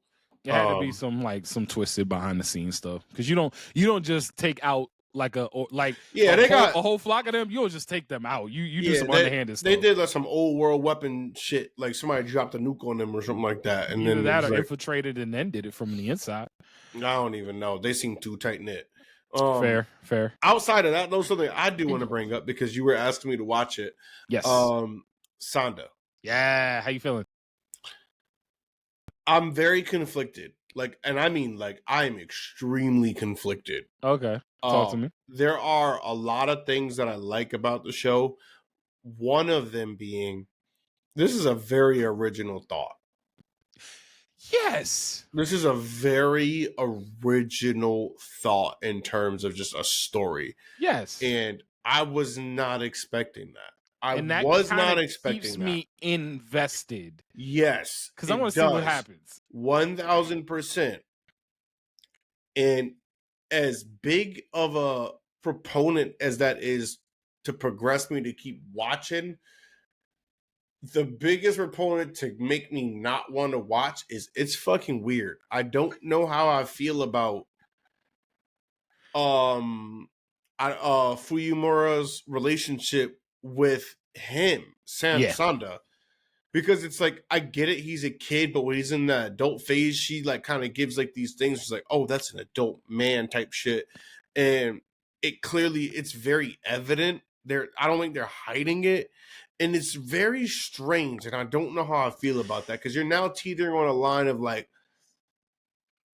It had to be some twisted behind the scenes stuff because you don't just take out they got a whole flock of them. You don't just take them out. You do some underhanded stuff. They did like some old world weapon shit. Like somebody dropped a nuke on them or something like that, and either then that or infiltrated and then did it from the inside. I don't even know. They seem too tight knit. Fair. Outside of that, though, something I do want to bring up because you were asking me to watch it. Yes. Sanda. Yeah. How you feeling? I'm very conflicted. I'm extremely conflicted. Okay. Talk to me. There are a lot of things that I like about the show. One of them being, this is a very original thought. Yes. This is a very original thought in terms of just a story. Yes. And I was not expecting that. I and that was not expecting keeps that. Me invested. Yes. Because I want to see what happens. 1000%. And as big of a proponent as that is to progress me to keep watching, the biggest proponent to make me not want to watch is it's fucking weird. I don't know how I feel about Fuyumura's relationship with him, Sanda. Because it's like, I get it, he's a kid, but when he's in the adult phase, she like kind of gives like these things. She's like, oh, that's an adult man type shit. And it's very evident. I don't think they're hiding it. And it's very strange. And I don't know how I feel about that. Because you're now teetering on a line of like,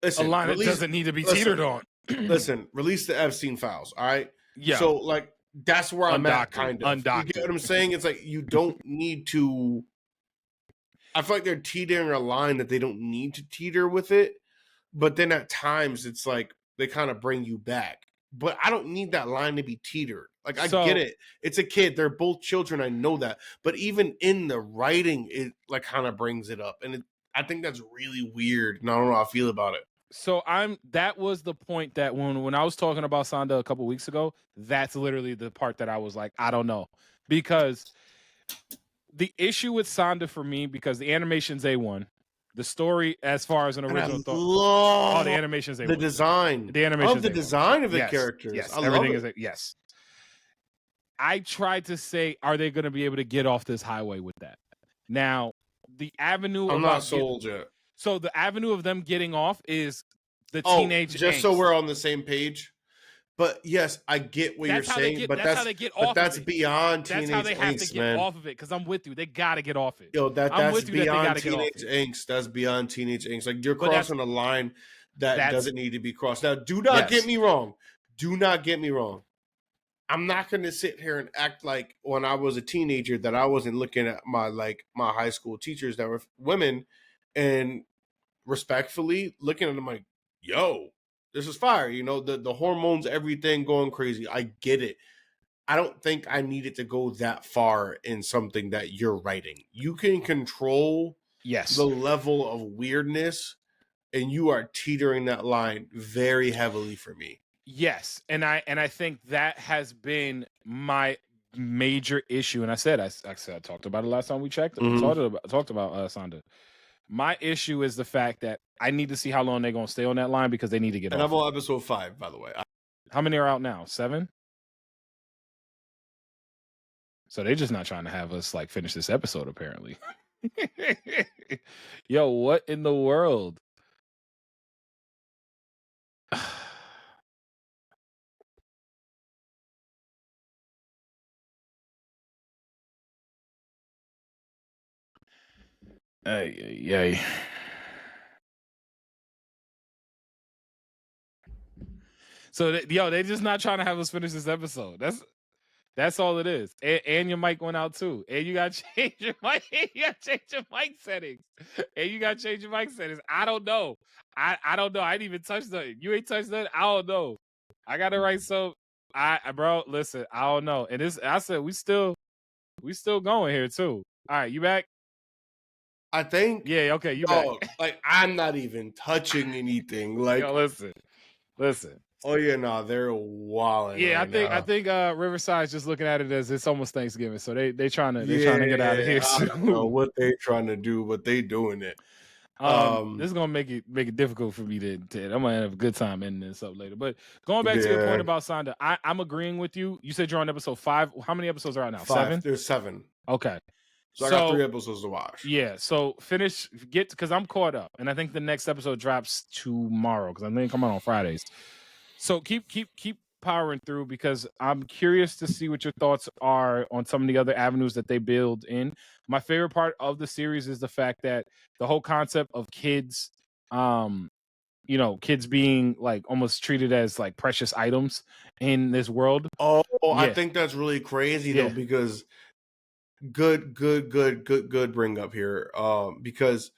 listen, a line that doesn't need to be teetered on. Listen, release the Epstein files. All right. Yeah. So like, that's where I'm at, kind of. You get what I'm saying? It's like, you don't need to. I feel like they're teetering a line that they don't need to teeter with it. But then at times it's like they kind of bring you back. But I don't need that line to be teetered. Like, I get it. It's a kid. They're both children. I know that. But even in the writing, it like kind of brings it up. And I think that's really weird. And I don't know how I feel about it. So that was the point that when I was talking about Sanda a couple weeks ago, that's literally the part that I was like, I don't know. Because the issue with Sanda for me, because the animation's A1, the story as far as an original thought. The animation's A1. The design. The animation. The design of the characters. Yes, everything is yes. I tried to say, are they going to be able to get off this highway with that? Now, the avenue. I'm not sold yet. So the avenue of them getting off is the teenage just angst. So we're on the same page. But yes, I get what you're saying. But that's how they get off. But that's beyond teenage angst, man. That's how they have to get off of it. Because I'm with you. They got to get off it. Yo, that's beyond teenage angst. That's beyond teenage angst. Like, you're crossing a line that doesn't need to be crossed. Now, do not get me wrong. Do not get me wrong. I'm not going to sit here and act like when I was a teenager that I wasn't looking at my high school teachers that were women and respectfully looking at them like, yo, this is fire. You know, the hormones, everything going crazy. I get it. I don't think I needed to go that far in something that you're writing. You can control the level of weirdness, and you are teetering that line very heavily for me. Yes, and I think that has been my major issue. And I talked about it last time we checked. Mm-hmm. Talked about Sonda. My issue is the fact that I need to see how long they're gonna stay on that line because they need to get and off. And I'm on episode 5, by the way. How many are out now? 7. So they're just not trying to have us like finish this episode, apparently. Yo, what in the world? Hey. So, they're just not trying to have us finish this episode. That's all it is. And your mic went out too. And you got to change your mic. You got to change your mic settings. I don't know. I don't know. I didn't even touch nothing. You ain't touched nothing. I don't know. I got to write so. Bro, listen. I don't know. And I said we still going here too. All right, you back? I think. Yeah. Okay, you back. Like I'm not even touching anything. Like, yo, listen. Oh yeah, no, they're wilding. Yeah, I think Riverside's just looking at it as it's almost Thanksgiving, so they trying to get out of here soon. I don't know what they trying to do, but they doing it. This is gonna make it difficult for me to I'm gonna have a good time ending this up later. But going back to your point about Sonda, I'm agreeing with you. You said you're on episode 5. How many episodes are out now? 5. 7? There's 7. Okay. So I got 3 episodes to watch. Yeah, so because I'm caught up, and I think the next episode drops tomorrow because I think I'm on Fridays. So keep powering through because I'm curious to see what your thoughts are on some of the other avenues that they build in. My favorite part of the series is the fact that the whole concept of kids, kids being like almost treated as like precious items in this world. Oh, yeah. I think that's really crazy though, because good bring up here. Because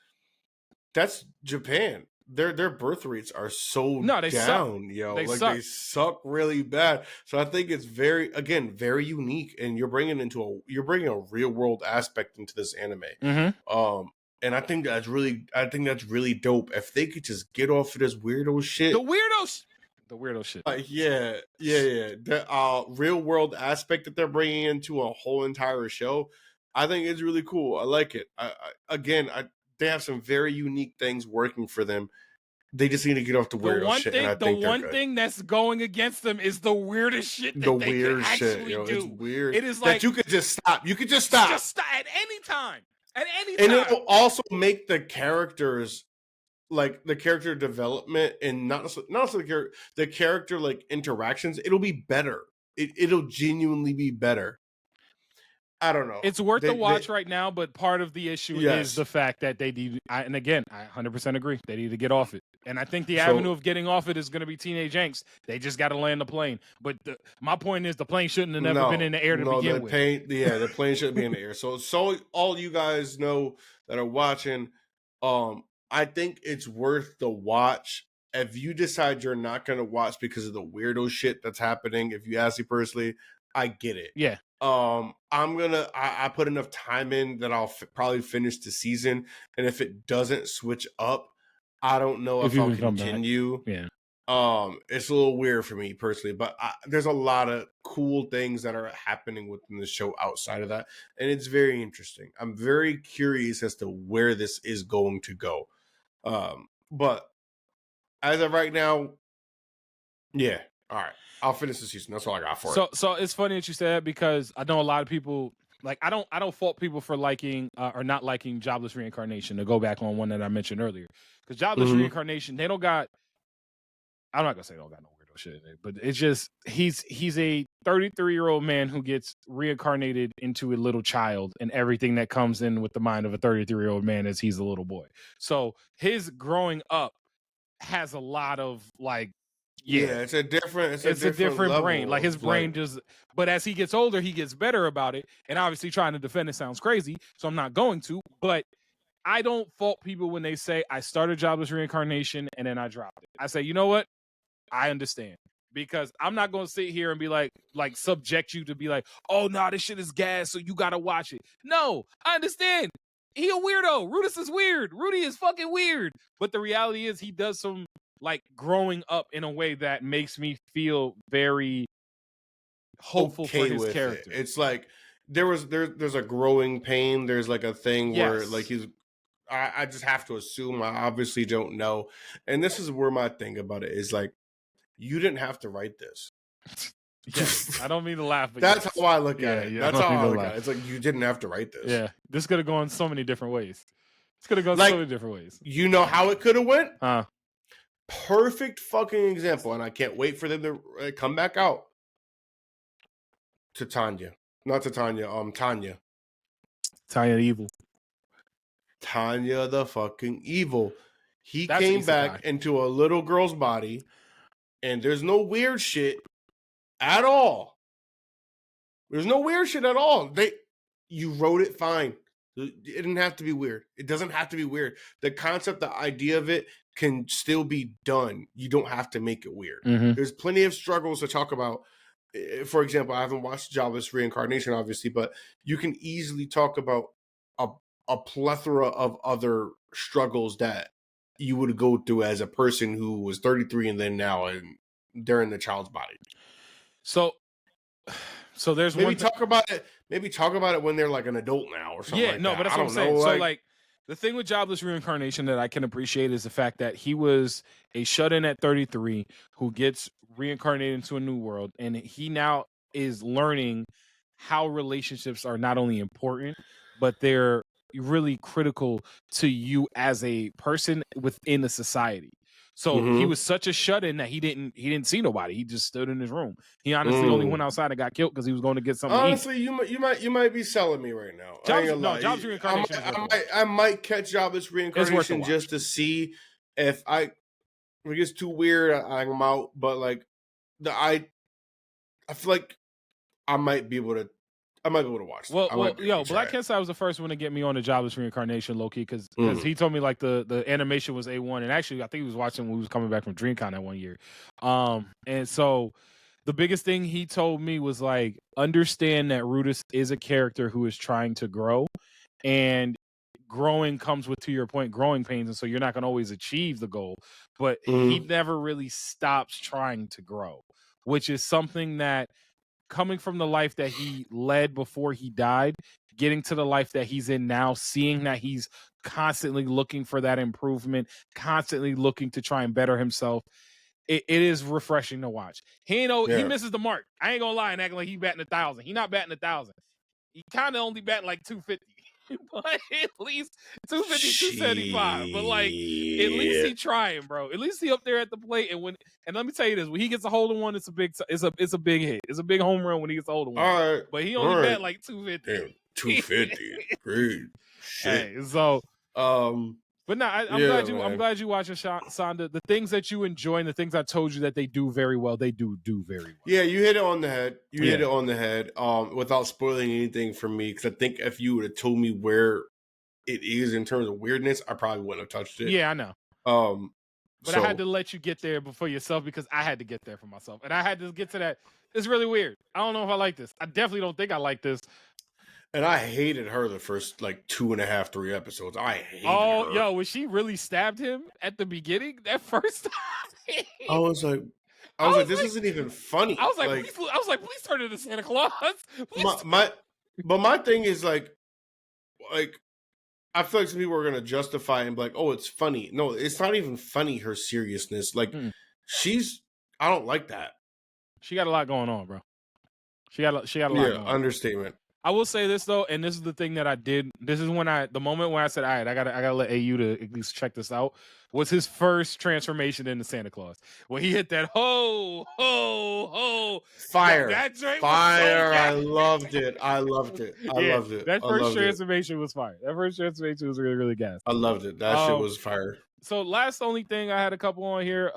that's Japan. Their birth rates are so down, suck. Yo. They suck really bad. So I think it's very unique, and you're bringing a real world aspect into this anime. Mm-hmm. And I think that's really dope. If they could just get off of this weirdo shit, the weirdo shit. Yeah. The real world aspect that they're bringing into a whole entire show, I think it's really cool. I like it. They have some very unique things working for them. They just need to get off the weirdo shit. The one thing that's going against them is the weirdest shit. It's weird. It is like that you could just stop. You could just stop. Just stop at any time. And it will also make the characters, like the character development and not the character like interactions. It'll be better. It'll genuinely be better. I don't know. It's worth the watch right now, but part of the issue is the fact that they need. And again, I 100% agree. They need to get off it. And I think the avenue of getting off it is going to be teenage angst. They just got to land the plane. But my point is, the plane shouldn't have never been in the air to begin with. The plane shouldn't be in the air. So all you guys know that are watching, I think it's worth the watch. If you decide you're not going to watch because of the weirdo shit that's happening, if you ask me personally, I get it. Yeah. I put enough time in that I'll probably finish the season, and if it doesn't switch up, I don't know if I'll continue. Yeah. It's a little weird for me personally, but there's a lot of cool things that are happening within the show outside of that, and it's very interesting. I'm very curious as to where this is going to go. But as of right now, yeah. All right. I'll finish the season. That's all I got for it. So it's funny that you said that because I know a lot of people like I don't fault people for liking or not liking Jobless Reincarnation. To go back on one that I mentioned earlier, because Jobless Reincarnation, they don't got. I'm not gonna say they don't got no weirdo shit in it, but it's just he's a 33-year-old man who gets reincarnated into a little child, and everything that comes in with the mind of a 33-year-old man is he's a little boy. So his growing up has a lot of like Yeah, it's a different brain. Like his brain just, but as he gets older, he gets better about it. And obviously trying to defend it sounds crazy, so I'm not going to, but I don't fault people when they say I started Jobless Reincarnation and then I dropped it. I say, you know what? I understand. Because I'm not going to sit here and be like subject you to be like, oh, no, this shit is gas, so you got to watch it. No, I understand. He a weirdo. Rudis is weird. Rudy is fucking weird. But the reality is he does some like growing up in a way that makes me feel very hopeful for his character. It's like there's a growing pain. There's like a thing where like I just have to assume. I obviously don't know. And this is where my thing about it is like, you didn't have to write this. Yes, I don't mean to laugh, but that's how I look at it. Yeah, that's how I look at it. It's like you didn't have to write this. Yeah, this could have gone so many different ways. It's could have gone so many different ways. You know how it could have went? Perfect fucking example, and I can't wait for them to come back out. To Tanya, not to Tanya. Tanya. Tanya the evil. Tanya the fucking evil. He came back into a little girl's body, and there's no weird shit at all. There's no weird shit at all. You wrote it fine. It didn't have to be weird. It doesn't have to be weird. The concept, the idea of it can still be done. You don't have to make it weird. Mm-hmm. There's plenty of struggles to talk about. For example, I haven't watched Jobless Reincarnation, obviously, but you can easily talk about a plethora of other struggles that you would go through as a person who was 33 and then now and they're in the child's body. So there's maybe talk about it. Maybe talk about it when they're like an adult now or something. Yeah, like no, but that's what I'm saying. So like the thing with Jobless Reincarnation that I can appreciate is the fact that he was a shut-in at 33 who gets reincarnated into a new world, and he now is learning how relationships are not only important, but they're really critical to you as a person within the society. So he was such a shut-in that he didn't see nobody. He just stood in his room. He honestly only went outside and got killed because he was going to get something. Honestly, you might be selling me right now. Jobless Reincarnation. I might catch Jobless Reincarnation just to see if it gets too weird. I'm out. But like I feel like I might be able to watch. Well, Black Kensai was the first one to get me on the Jobless Reincarnation, low-key, because he told me like the animation was A1, and actually I think he was watching when we was coming back from DreamCon that one year. And so the biggest thing he told me was like, understand that Rudis is a character who is trying to grow, and growing comes with, to your point, growing pains, and so you're not going to always achieve the goal, but he never really stops trying to grow, which is something that, coming from the life that he led before he died, getting to the life that he's in now, seeing that he's constantly looking for that improvement, constantly looking to try and better himself, it is refreshing to watch. He misses the mark. I ain't gonna lie and act like he batting 1,000. He not batting 1,000. He kind of only batting like 250. But at least 250, 275. But like, at least he trying, bro. At least he up there at the plate. And let me tell you this: when he gets a hold of one, it's a big hit. It's a big home run when he gets a hold of one. All right, but he only bat like 250. Damn, 250, great shit. Hey, so but no, I'm glad you watching Sonda. The things that you enjoy and the things I told you that they do very well, they do very well. Yeah, you hit it on the head. Hit it on the head. Without spoiling anything for me, because I think if you would have told me where it is in terms of weirdness, I probably wouldn't have touched it. Yeah, I know. But I had to let you get there before yourself because I had to get there for myself, and I had to get to that. It's really weird. I don't know if I like this. I definitely don't think I like this. And I hated her the first like 2.5, 3 episodes. I hated her. Yo, when she really stabbed him at the beginning that first time, I was like, this isn't even funny. I was like, please turn into Santa Claus. My thing is like I feel like some people are gonna justify and be like, oh, it's funny. No, it's not even funny. Her seriousness, like I don't like that. She got a lot going on, bro. She got a lot going on. Understatement. I will say this though, and this is the thing that I did. This is the moment when I said, all right, I gotta let AU to at least check this out, was his first transformation into Santa Claus. When he hit that ho, ho, ho. Fire. That drink fire. Was so I loved it. I loved it. That first transformation was fire. That first transformation was really, really gas. I loved it. That shit was fire. So only thing I had a couple on here.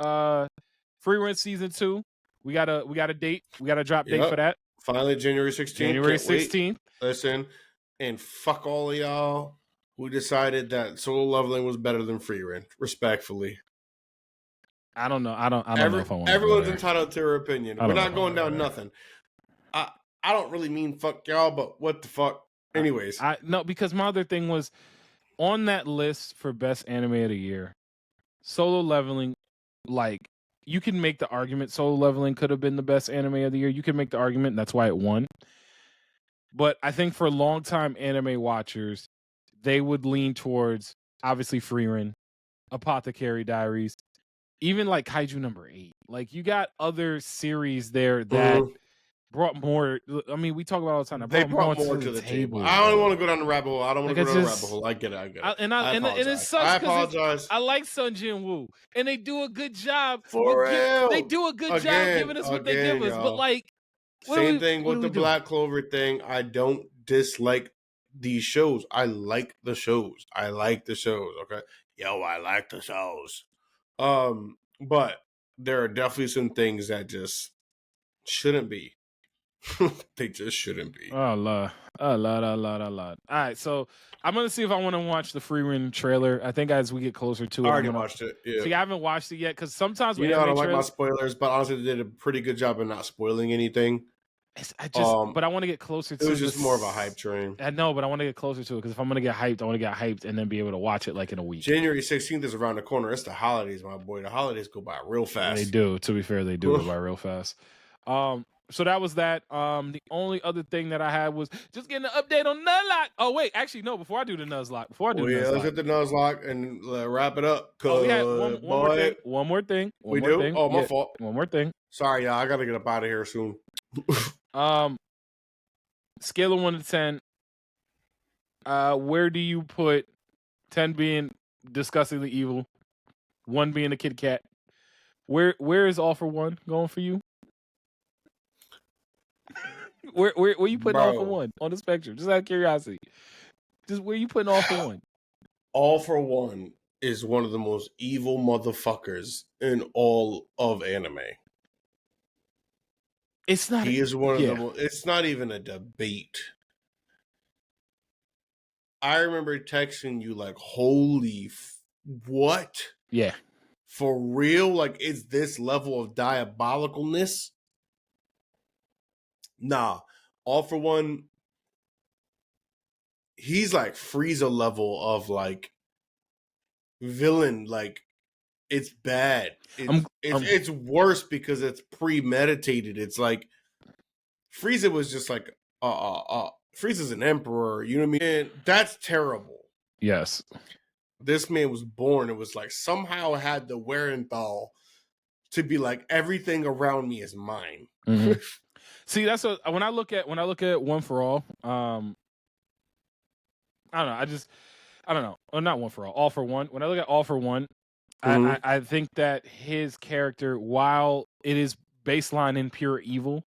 Free Rent season 2. We got a date. We got a drop date for that. Finally, January 16th. January 16th. Listen, and fuck all of y'all who decided that Solo Leveling was better than Free Rent. Respectfully. I don't know. I don't know if I want to. Everyone's entitled to their opinion. We're not going down nothing. I don't really mean fuck y'all, but what the fuck? Anyways. No, because my other thing was on that list for best anime of the year, Solo Leveling, like, you can make the argument Solo Leveling could have been the best anime of the year. You can make the argument, and that's why it won. But I think for longtime anime watchers, they would lean towards, obviously, Frieren, Apothecary Diaries, even like Kaiju number 8. Like, you got other series there that brought more. I mean, we talk about all the time. They brought more to the table. I don't want to go down the rabbit hole. I don't want to go down the rabbit hole. I get it. And it sucks. I apologize. I like Sun Jin Woo, and they do a good job. For real. They do a good job giving us what they give us. But like, same thing with the Black Clover thing. I don't dislike these shows. I like the shows. Okay. Yo, I like the shows. But there are definitely some things that just shouldn't be. They just shouldn't be. A lot. All right, so I'm gonna see if I want to watch the Frieren trailer. I think as we get closer to it, I already watched it. Yeah. See, I haven't watched it yet because sometimes I don't like my spoilers, but honestly, they did a pretty good job of not spoiling anything. But I want to get closer to it. It was just more of a hype train. I know, but I want to get closer to it because if I'm gonna get hyped, I want to get hyped and then be able to watch it like in a week. January 16th is around the corner. It's the holidays, my boy. The holidays go by real fast. They do. To be fair, they do go by real fast. So that was that. The only other thing that I had was just getting an update on Nuzlocke. Oh wait, actually no. Before I do the Nuzlocke, let's hit the Nuzlocke and wrap it up. We had one more thing. Oh, my fault. One more thing. Sorry, y'all. I gotta get up out of here soon. Scale of 1 to 10. Where do you put 10 being disgustingly evil, 1 being a kitty cat? Where is All for One going for you? Where you putting All for One on the spectrum? Just out of curiosity. Just where you putting All for One? All for One is one of the most evil motherfuckers in all of anime. It's not. He is one of the most. It's not even a debate. I remember texting you like, "Holy, what? Yeah, for real? Like, is this level of diabolicalness?" Nah, All for One, he's like Frieza level of like villain. Like, it's bad. It's worse because it's premeditated. It's like Frieza was just like Frieza's an emperor, you know what I mean? And that's terrible. Yes. This man was born. It was like somehow had the wherewithal to be like everything around me is mine. Mm-hmm. See, that's what when I look at One for All, I don't know. I don't know. Well, not One for All for One. When I look at All for One, I think that his character, while it is baseline in pure evil,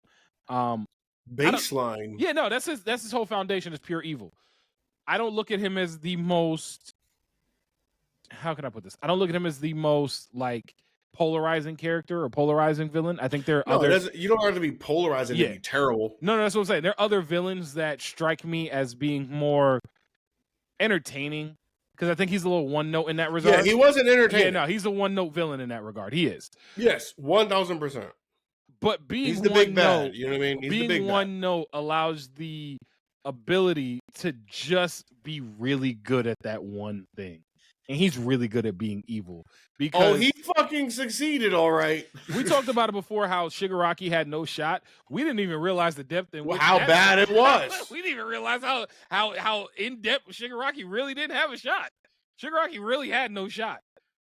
baseline. Yeah, no, that's his whole foundation is pure evil. I don't look at him as the most. How can I put this? I don't look at him as the most like polarizing character or polarizing villain. I think there are others. You don't have to be polarizing to be terrible. No, that's what I'm saying. There are other villains that strike me as being more entertaining because I think he's a little one note in that regard. Yeah, he wasn't entertaining. Yeah, no, he's a one note villain in that regard. He is. Yes, 1000%. But he's the big bad. You know what I mean? He's being the big one note allows the ability to just be really good at that one thing. And he's really good at being evil. Because he fucking succeeded, all right. We talked about it before how Shigaraki had no shot. We didn't even realize the depth in which how bad it was. We didn't even realize how in-depth Shigaraki really didn't have a shot. Shigaraki really had no shot.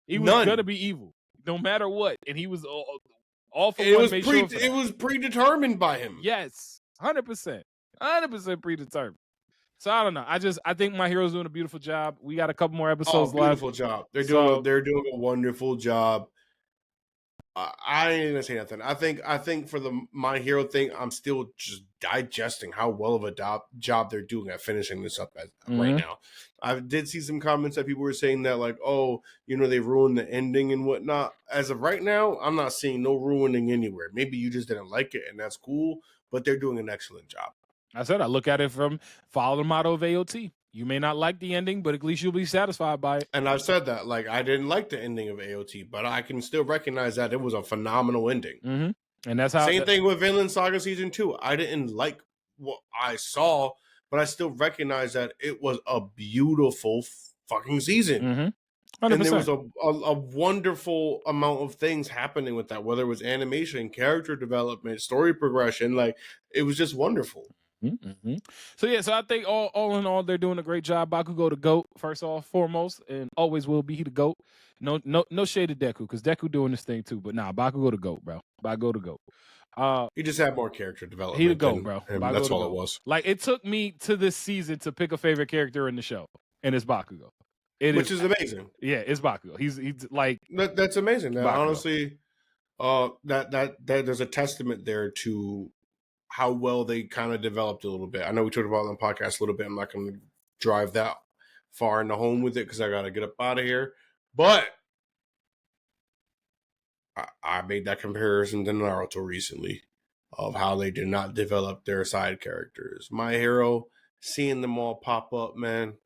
He was going to be evil, no matter what. And he was all for one. It was predetermined by him. Yes, 100%. 100% predetermined. So I don't know. I think My Hero's doing a beautiful job. We got a couple more episodes left. Beautiful job. They're doing a wonderful job. I ain't gonna say nothing. I think for the My Hero thing, I'm still just digesting how well of a job they're doing at finishing this up right now. I did see some comments that people were saying that like, oh, they ruined the ending and whatnot. As of right now, I'm not seeing no ruining anywhere. Maybe you just didn't like it, and that's cool. But they're doing an excellent job. I said I look at it from follow the motto of AOT. You may not like the ending, but at least you'll be satisfied by it. And I've said that, like, I didn't like the ending of AOT, but I can still recognize that it was a phenomenal ending. And that's how. Same thing with Vinland Saga Season 2. I didn't like what I saw, but I still recognize that it was a beautiful fucking season. And there was a wonderful amount of things happening with that, whether it was animation, character development, story progression. Like, it was just wonderful. So I think all in all, they're doing a great job. Bakugo the GOAT, first off, foremost, and always will be the GOAT. No shade to Deku, because Deku doing this thing too. But Bakugo the GOAT, bro. Bakugo the GOAT. He just had more character development. He the GOAT, bro. That's all it was. Like, it took me to this season to pick a favorite character in the show, and it's Bakugo. Which is amazing. Yeah, it's Bakugo. He's like that's amazing. That, Bakugo. honestly, that there's a testament there to how well they kind of developed a little bit. I know we talked about it on the podcast a little bit. I'm not going to drive that far into home with it because I got to get up out of here. But I made that comparison to Naruto recently of how they did not develop their side characters. My Hero, seeing them all pop up, man.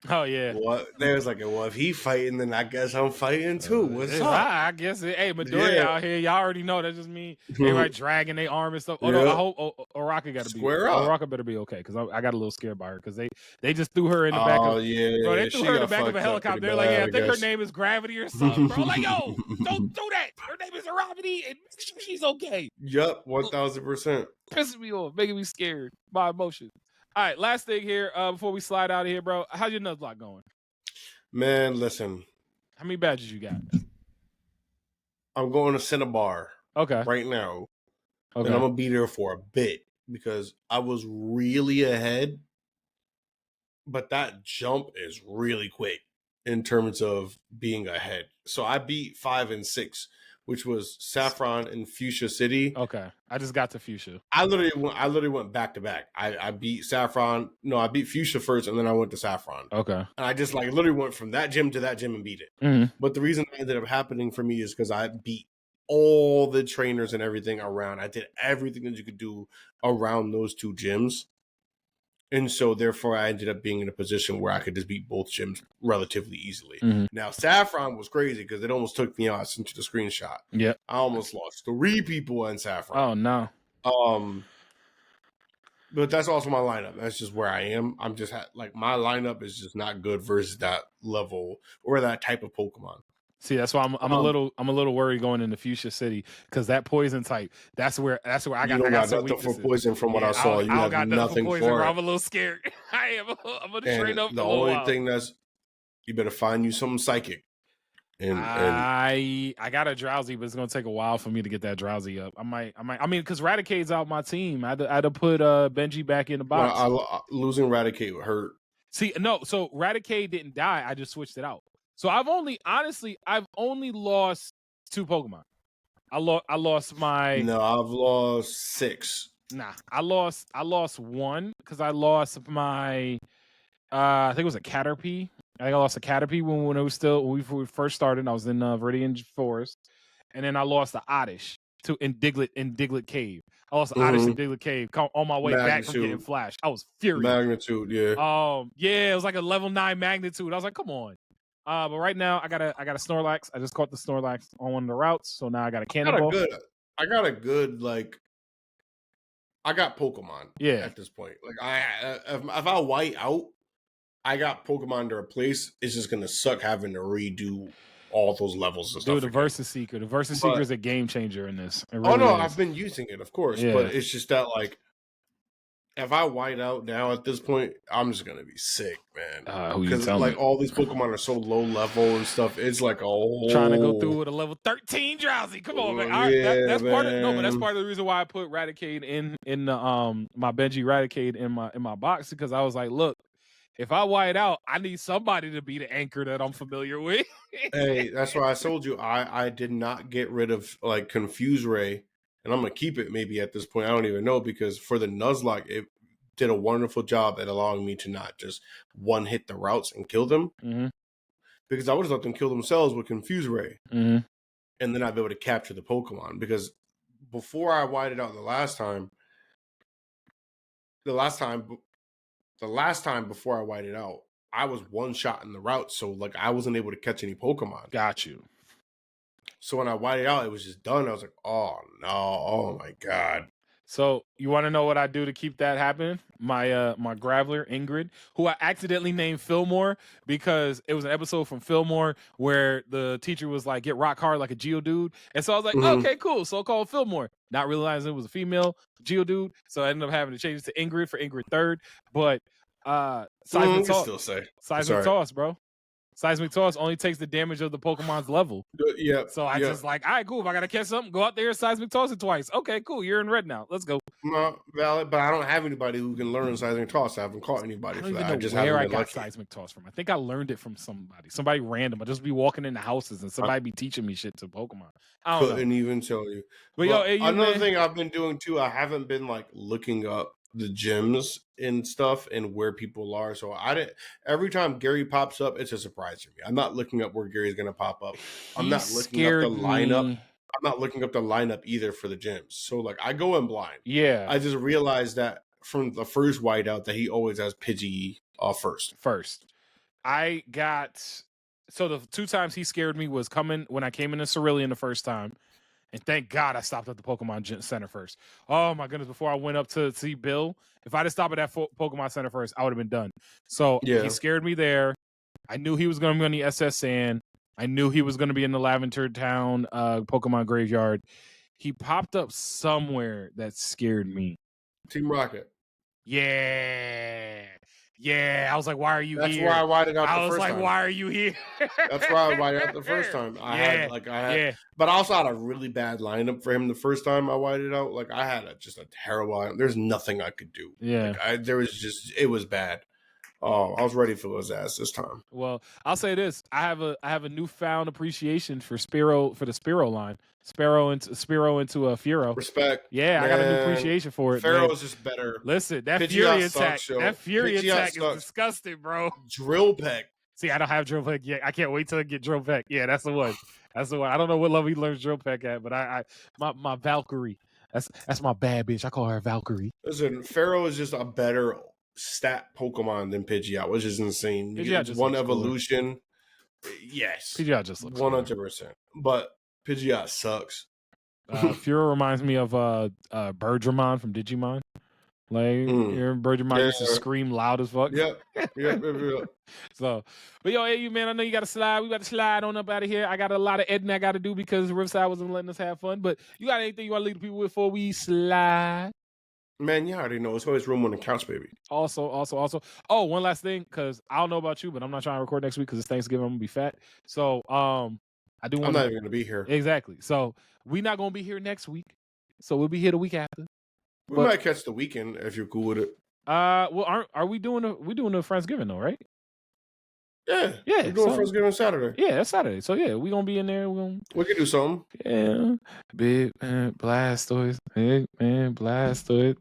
Oh yeah. What there's like, well, if he fighting, then I guess I'm fighting too. What's up? I guess hey, Midoriya out here, y'all already know that just mean everybody dragging their arm and stuff. No, I hope Araka got to be square up. Araka better be okay, because I got a little scared by her because they just threw her in the back of bro, they threw her in the back of a helicopter. They're like, yeah, I think her name is Gravity or something, bro. Like, yo, don't do that. Her name is Gravity, and she's okay. Yep, 1000%. Pissing me off, making me scared. My emotions. All right, last thing here before we slide out of here, bro. How's your Nuzlocke going? Man, listen. How many badges you got? I'm going to Cinnabar. Okay. Right now. Okay. And I'm going to be there for a bit because I was really ahead. But that jump is really quick in terms of being ahead. So I beat 5 and 6, which was Saffron and Fuchsia City. Okay. I just got to Fuchsia. I literally went back to back. I beat Saffron. No, I beat Fuchsia first, and then I went to Saffron. Okay. And I just literally went from that gym to that gym and beat it. But the reason it ended up happening for me is because I beat all the trainers and everything around. I did everything that you could do around those two gyms. And so, therefore, I ended up being in a position where I could just beat both gyms relatively easily. Now, Saffron was crazy because it almost took me out. I sent you the screenshot. Yeah, I almost lost 3 people in Saffron. Oh, no. But that's also my lineup. That's just where I am. I'm just my lineup is just not good versus that level or that type of Pokemon. See, that's why I'm a little worried going into Fuchsia City because that poison type. That's where I got. You got some weaknesses for poison from what I saw. You have nothing for it. I'm a little scared. I am. I'm gonna train up. The only thing that's you better find you something psychic. And I got a drowsy, but it's gonna take a while for me to get that drowsy up. I might. I mean, because Raticade's out my team. I had to put Benji back in the box. Losing Raticate hurt. See, no. So Raticade didn't die. I just switched it out. So I've only lost 2 Pokemon. I lost my. No, I've lost 6. Nah, I lost 1 because I lost my. I think it was a Caterpie. I think I lost a Caterpie when it was still when we first started. I was in Viridian Forest, and then I lost the Oddish in Diglett Cave. I lost the Oddish in Diglett Cave on my way back from getting flashed. I was furious. Magnitude, yeah. Yeah, it was like a level 9 Magnitude. I was like, come on. But right now I got a Snorlax. I just caught the Snorlax on one of the routes, so now I got a Cannonball. I got a good I got Pokemon. Yeah. At this point, if I white out, I got Pokemon to replace. It's just gonna suck having to redo all those levels and stuff. Dude, the Versus Seeker. The Versus Seeker is a game changer in this. Really is. I've been using it, of course, but it's just that if I white out now at this point, I'm just gonna be sick, man. Because all these Pokemon are so low level and stuff. It's like trying to go through with a level 13 drowsy. Come on, man. That's part of the reason why I put Raticate in the my Benji Raticate in my box, because I was like, look, if I white out, I need somebody to be the anchor that I'm familiar with. Hey, that's why I told you I did not get rid of like Confuse Ray, and I'm gonna keep it maybe at this point. I don't even know, because for the Nuzlocke, it did a wonderful job at allowing me to not just one hit the routes and kill them, because I would have let them kill themselves with Confuse Ray, and then I'd be able to capture the Pokemon. Because before I whited out the last time before I whited out, I was one shot in the route, so like I wasn't able to catch any Pokemon. Got you. So when I whited out, it was just done. I was like, oh no, oh my god. So you want to know what I do to keep that happening? My my Graveler, Ingrid, who I accidentally named Fillmore because it was an episode from Fillmore where the teacher was like, get rock hard like a Geodude. And so I was like, okay, cool. So I called Fillmore, not realizing it was a female Geodude. So I ended up having to change it to Ingrid for Ingrid third. But Seismic Toss, still say Seismic Toss, bro. Seismic Toss only takes the damage of the Pokemon's level. Yeah. So I just like, all right, cool. If I gotta catch something, go out there and Seismic Toss it twice. Okay, cool. You're in red now. Let's go. No, valid, but I don't have anybody who can learn Seismic Toss. I haven't caught anybody for that. I just where I haven't got lucky. Seismic Toss from. I think I learned it from somebody random. I just be walking into houses and somebody be teaching me shit to Pokemon. I couldn't even tell you. But yo, AU, another thing I've been doing too, I haven't been like looking up the gyms and stuff and where people are. So every time Gary pops up, it's a surprise to me. I'm not looking up where Gary's gonna pop up. I'm not looking up the lineup. I'm not looking up the lineup either for the gyms. So like I go in blind. Yeah. I just realized that from the first whiteout that he always has Pidgey first. I got so the 2 times he scared me was coming when I came into Cerulean the first time. And thank God I stopped at the Pokemon Center first. Oh my goodness, before I went up to see Bill, if I'd have stopped at that Pokemon Center first, I would have been done. So he scared me there. I knew he was going to be on the SS Sand. I knew he was going to be in the Lavender Town Pokemon Graveyard. He popped up somewhere that scared me. Team Rocket. Yeah. Yeah, I was like, why are you here? That's where I whited out the first time. I was like, why are you here? That's why I whited out the first time. I had, but I also had a really bad lineup for him the first time I whited out. Like I had just a terrible lineup. There's nothing I could do. Yeah. Like, it was bad. Oh, I was ready for his ass this time. Well, I'll say this: I have a newfound appreciation for the Spearow line. Spearow into a Furo. Respect. Yeah, man. I got a new appreciation for it. Furo is just better. Listen, that Fury attack. That Fury attack is disgusting, bro. Drill Peck. See, I don't have Drill Peck yet. I can't wait till I get Drill Peck. Yeah, that's the one. That's the one. I don't know what level he learns Drill Peck at, but my Valkyrie. That's my bad bitch. I call her Valkyrie. Listen, Furo is just a better stat Pokemon than Pidgeot, which is insane. Pidgeot just one evolution. Cool. Yes. Pidgeot just looks 100%. But Pidgeot sucks. Furo reminds me of Birdramon from Digimon. Like Birdramon used to scream loud as fuck. Yep. So, but yo, AU man, I know you got to slide. We got to slide on up out of here. I got a lot of editing I got to do because Riverside wasn't letting us have fun. But you got anything you want to leave the people with before we slide? Man, you already know. It's always room on the couch, baby. Also. Oh, one last thing, because I don't know about you, but I'm not trying to record next week because it's Thanksgiving. I'm gonna be fat. So I'm not even gonna be here. Exactly. So we're not gonna be here next week. So we'll be here the week after. We might catch the weekend if you're cool with it. Well, are we doing a Friendsgiving though, right? Yeah. We're doing Friendsgiving Saturday. Yeah, that's Saturday. So yeah, we're gonna be in there. We can do something. Yeah. Big man Blastoise. Big man Blastoise.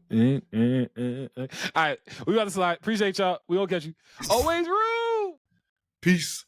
All right, we got to slide. Appreciate y'all. We gonna catch you. Always rude. Peace.